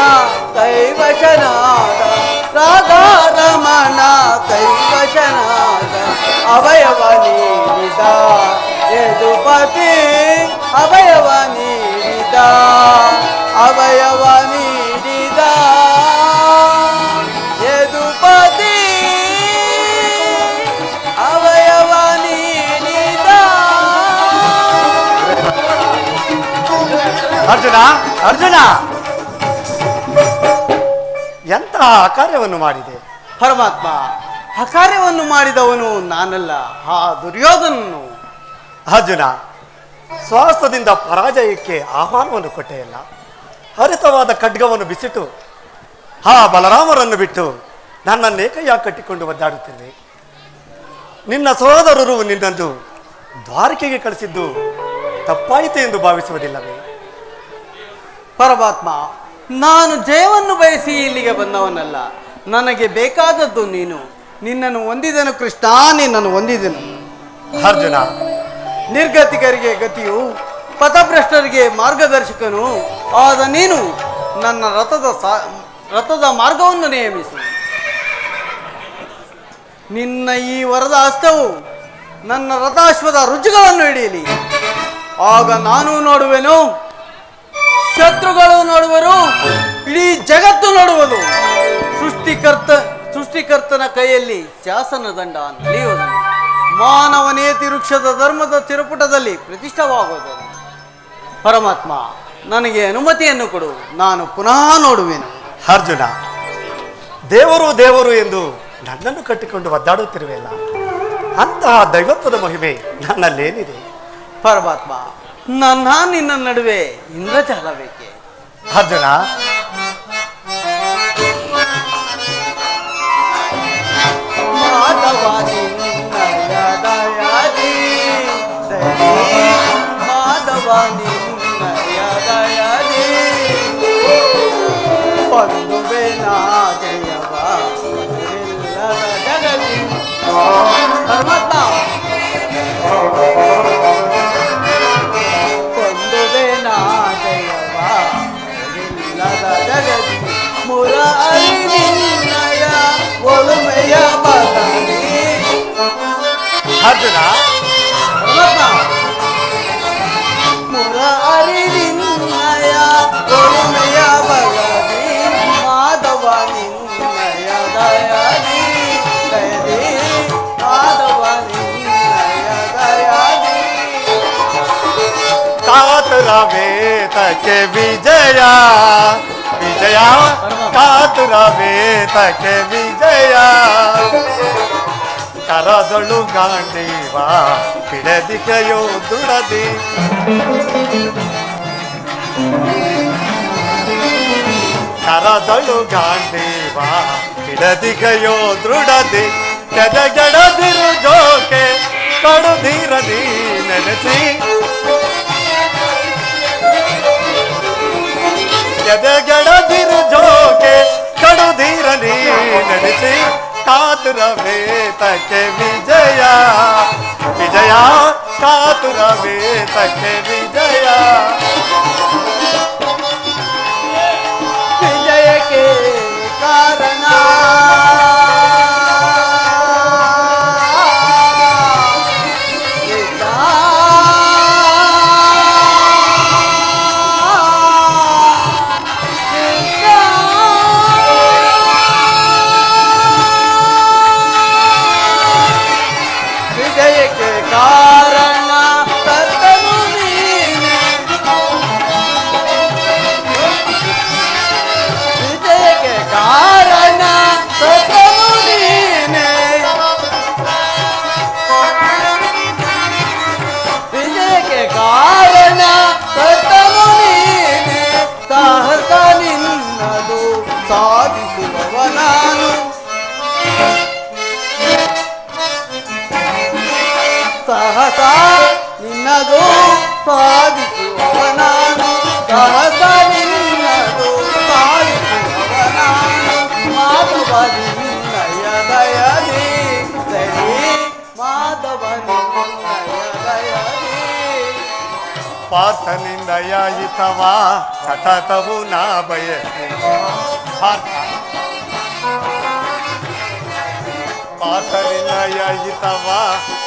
ಕೈವಶನಾದ, ರಾಧಾ ರಮಣ ಕೈವಶನಾದ. ಅಭಯವ ನೀಡಿದ ಯದುಪತಿ, ಅಭಯವ ನೀಡಿದ, ಅಭಯವ ನೀಡಿದ ಯದುಪತಿ, ಅಭಯವ ನೀಡಿದ. ಅರ್ಜುನ, ಅರ್ಜುನ, ಎಂತಹ ಕಾರ್ಯವನ್ನು ಮಾಡಿದೆ? ಪರಮಾತ್ಮ, ಅಕಾರ್ಯವನ್ನು ಮಾಡಿದವನು ನಾನಲ್ಲ, ಆ ದುರ್ಯೋಧನನು. ಅರ್ಜುನ, ಸ್ವಾಸ್ಥದಿಂದ ಪರಾಜಯಕ್ಕೆ ಆಹ್ವಾನವನ್ನು ಕೊಟ್ಟೆಯಲ್ಲ. ಹರಿತವಾದ ಖಡ್ಗವನ್ನು ಬಿಸಿಟ್ಟು ಆ ಬಲರಾಮರನ್ನು ಬಿಟ್ಟು ನನ್ನನ್ನೇ ಕೈಯ ಕಟ್ಟಿಕೊಂಡು ಒದ್ದಾಡುತ್ತಿದೆ. ನಿನ್ನ ಸಹೋದರರು ನಿನ್ನನ್ನು ದ್ವಾರಕೆಗೆ ಕಳಿಸಿದ್ದು ತಪ್ಪಾಯಿತು ಎಂದು ಭಾವಿಸುವುದಿಲ್ಲವೇ? ಪರಮಾತ್ಮ, ನಾನು ಜಯವನ್ನು ಬಯಸಿ ಇಲ್ಲಿಗೆ ಬಂದವನಲ್ಲ. ನನಗೆ ಬೇಕಾದದ್ದು ನೀನು. ನಿನ್ನನ್ನು ಹೊಂದಿದೆನು ಕೃಷ್ಣ, ನಿನ್ನನ್ನು ಹೊಂದಿದೆನು. ಅರ್ಜುನ, ನಿರ್ಗತಿಕರಿಗೆ ಗತಿಯು, ಪಥಭ್ರಷ್ಟರಿಗೆ ಮಾರ್ಗದರ್ಶಕನು ಆದ ನೀನು ನನ್ನ ರಥದ ಮಾರ್ಗವನ್ನು ನೇಮಿಸು. ನಿನ್ನ ಈ ವರದ ಹಸ್ತವು ನನ್ನ ರಥಾಶ್ವದ ರುಜುಗಳನ್ನು ಹಿಡಿಯಲಿ. ಆಗ ನಾನು ನೋಡುವೆನು, ಶತ್ರುಗಳು ನೋಡುವರು, ಇಡೀ ಜಗತ್ತು ನೋಡುವುದು. ಸೃಷ್ಟಿಕರ್ತನ ಕೈಯಲ್ಲಿ ಶಾಸನ ದಂಡ ನಲಿಯುವುದು. ಮಾನವನೇತಿ ವೃಕ್ಷದ ಧರ್ಮದ ಚಿರಪುಟದಲ್ಲಿ ಪ್ರತಿಷ್ಠವಾಗುವುದು. ಪರಮಾತ್ಮ, ನನಗೆ ಅನುಮತಿಯನ್ನು ಕೊಡು, ನಾನು ಪುನಃ ನೋಡುವೆನು. ಅರ್ಜುನ, ದೇವರು ದೇವರು ಎಂದು ನನ್ನನ್ನು ಕಟ್ಟಿಕೊಂಡು ಒದ್ದಾಡುತ್ತಿರುವೆಲ್ಲ, ಅಂತಹ ದೈವತ್ವದ ಮಹಿಮೆ ನನ್ನಲ್ಲೇನಿದೆ? ಪರಮಾತ್ಮ, ನಿನ್ನ ನಡುವೆ ಇಂದ್ರಜಾಲ ಬೇಕೆ? ಅರ್ಜುನ, ಮಾಧವ ನಿನ್ನಯ ದಯಾದಿ, ಮಾಧವ ನಿನ್ನಯ ದಯಾದಿ, ಬಂಧುವೆ ನಾ ಜಯವ ಇಲ್ಲದ ಜಗದಿ. ಪರಮಾತ್ಮ, ಬಂಧುವೆ ನಾ ಜಯವ ಇಲ್ಲದ ಜಗದಿ. ಮುರಾರಿ ನಿನ್ನಯ ಒಲುಮೆಯ ಬದಲಿ. ಅರ್ಜುನ, ಮುರಾರಿ ನಿನ್ನಯ ಒಲುಮೆಯ ಬದಲಿ. ಮಾಧವ ನಿನ್ನಯ ದಯಾದಿ, ದಯದಿ, ಮಾಧವ ನಿನ್ನಯ ದಯಾದಿ. ಕಾತರ ವೇತಕ್ಕೆ ವಿಜಯ, ವಿಜಯ ಕಾತರ ಕಾತುರವೇ ತಕ್ಕೆ ವಿಜಯ ಕರದೊಳು ಗಾಂಡೀವ ಪಿಡದಿಕೆಯೋ ದುಡದಿ ಕರದೊಳು ಗಾಂಡೀವ ಪಿಡದಿಕೆಯೋ ದೃಢದಿ ಕೆದಗೆಡದಿರು ಜೋಕೆ ಕಡುಧೀರ ನೀ ನೆನೆಸಿ ಕೆದಗೆಡದಿರು ಜೋಕೆ ಕಡುಧೀರ ನೀ ನೆನೆಸಿ ಕಾತುರವೇ ತಕ್ಕೆ ವಿಜಯ ವಿಜಯ ಕಾತುರವೇ ತಕ್ಕೆ ವಿಜಯ ವಿಜಯಕ್ಕೆ ಕಾರಣ ವಿಜಯಕ್ಕೆ ಕಾರಣ ಕರ್ತನು ನೀನೆ ವಿಜಯಕ್ಕೆ ಕಾರಣ ಕರ್ತನು ನೀನೆ ವಿಜಯಕ್ಕೆ ಕಾರಣ ಕರ್ತನು ನೀನೆ ಸಾಹಸ ನಿನ್ನದು ಸಾಧಿಸುವವ ನಾನು ಸಾಹಸ ನಿನ್ನದು ಸಾಧಿಸುವವ ನಾನು ಸಾಹಸ ನಿನ್ನದು ಸಾಧಿಸುವವ ನಾನು ಮಾಧವ ನಿನ್ನಯ ದಯದಿ ಸರಿ ಮಾಧವ ನಿನ್ನಯ ದಯದಿ ಪಾರ್ಥನಿಂದಯ ಹಿತವ ಸತತವು ನಾ ಬಯಸಿ ಪಾರ್ಥನಿಂದಯ ಹಿತವ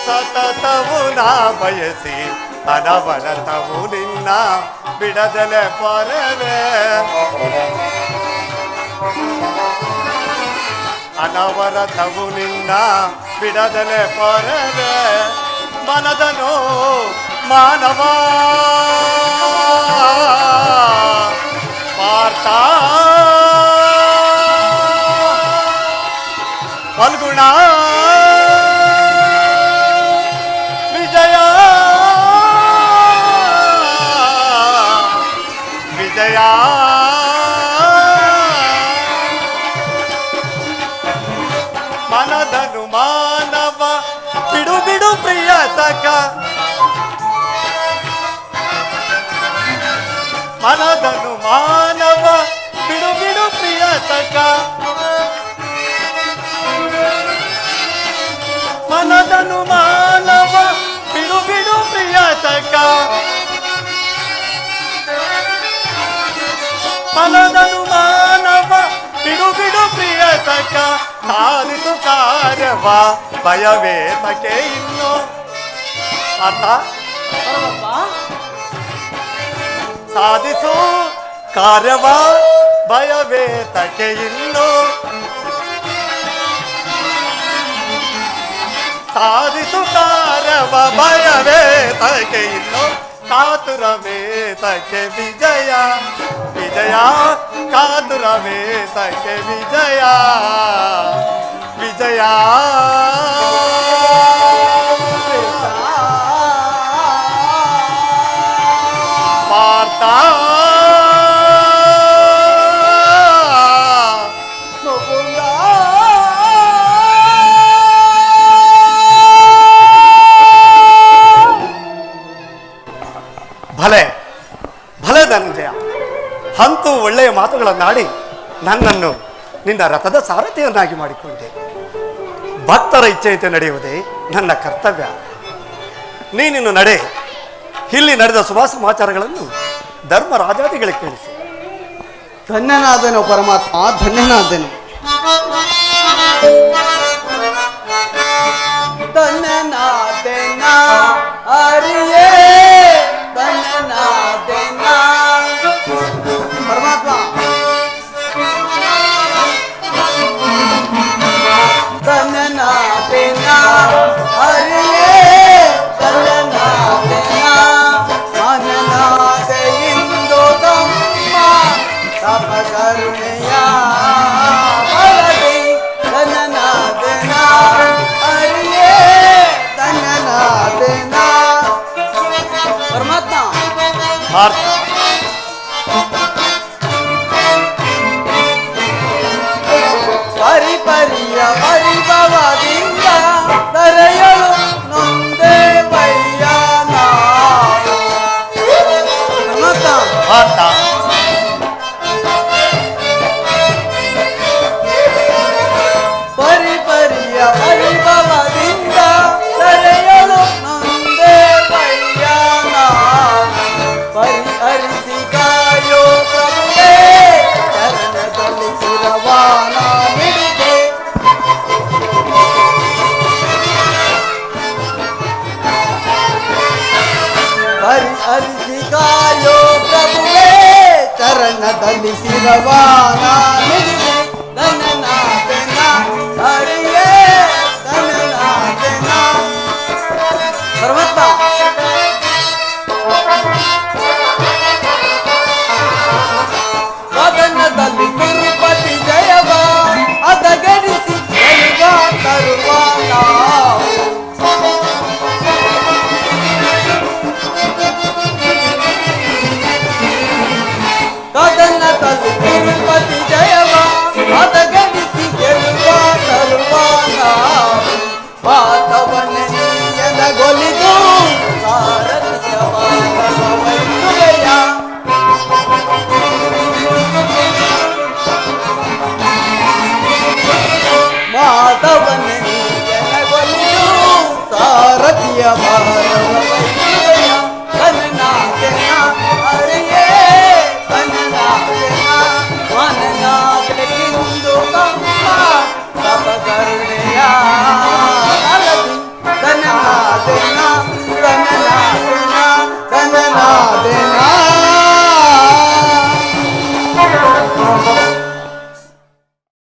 ಸತತವು ನಾ ಬಯಸಿ ಅನವರತವು ನಿನ್ನ ಬಿಡದಲೆ ಪರವೇ ಅನವರತವು ನಿನ್ನ ಬಿಡದಲೆ ಪರವೇ ಮನದನು ಮಾನವ ಪಾರ್ಥ ಫಲ್ಗುಣ ವಿಜಯ ವಿಜಯ ಮನದನು ಮಾನವ ಬಿಡು ಬಿಡು ಪ್ರಿಯ ಸಖ ಮನದನು ಮಾನವ ಬಿಡು ಬಿಡು ಪ್ರಿಯ ಸಖ ಮನದನು ಮಾನವ ಬಿಡು ಬಿಡು ಪ್ರಿಯ ಸಖ ಮನದನು ಮಾನವ ಬಿಡು ಬಿಡು ಪ್ರಿಯ ಸಖ ಸಾಧಿಸು ಕಾರ್ಯವ ಭಯವೇ ತಕೆ ಇನ್ನು ಅರ್ಥ ಸಾಧಿಸು ಕಾರ್ಯವ ಭಯವೇ ತಕೆ ಇನ್ನು ಸಾಧಿಸು ಕಾರ್ಯವ ಭಯವೇ ತಕೆ ಇನ್ನು ಕಾತುರವೇ ತಕೆ ವಿಜಯ ವಿಜಯ ಕಾತುರವೇ ತಕೆ ವಿಜಯ ವಿಜಯ ಪಾರ್ಥ ಭಲೆ ಭಲೆ ಧನಂಜಯ, ಅಂತೂ ಒಳ್ಳೆಯ ಮಾತುಗಳನ್ನಾಡಿ ನನ್ನನ್ನು ನಿನ್ನ ರಥದ ಸಾರಥಿಯನ್ನಾಗಿ ಮಾಡಿಕೊಂಡೆ. ಭಕ್ತರ ಇಚ್ಛೆಯಂತೆ ನಡೆಯುವುದೇ ನನ್ನ ಕರ್ತವ್ಯ. ನೀನಿನ್ನು ನಡೆ. ಇಲ್ಲಿ ನಡೆದ ಶುಭ ಸಮಾಚಾರಗಳನ್ನು ಧರ್ಮರಾಜಾದಿಗಳಿಗೆ ತಿಳಿಸು. ಧನ್ಯನಾದನು ಪರಮಾತ್ಮ, ಧನ್ಯನಾದನು. ಧನ್ಯನಾದೆನ ಅರಿಯೇ ಧನ್ಯನಾದೆನ ಪರಮಾತ್ಮ. ಧನ್ಯನಾದೆನ ಅರಿಯೇ ಧನ್ಯನಾದೆನ ಮನನಾದೆ ಇಂದು ತಮ್ಮ ತಪ ಕರುಣೆಯ ಸಲ್ಲಿಸಿದವ ನಾನಿದು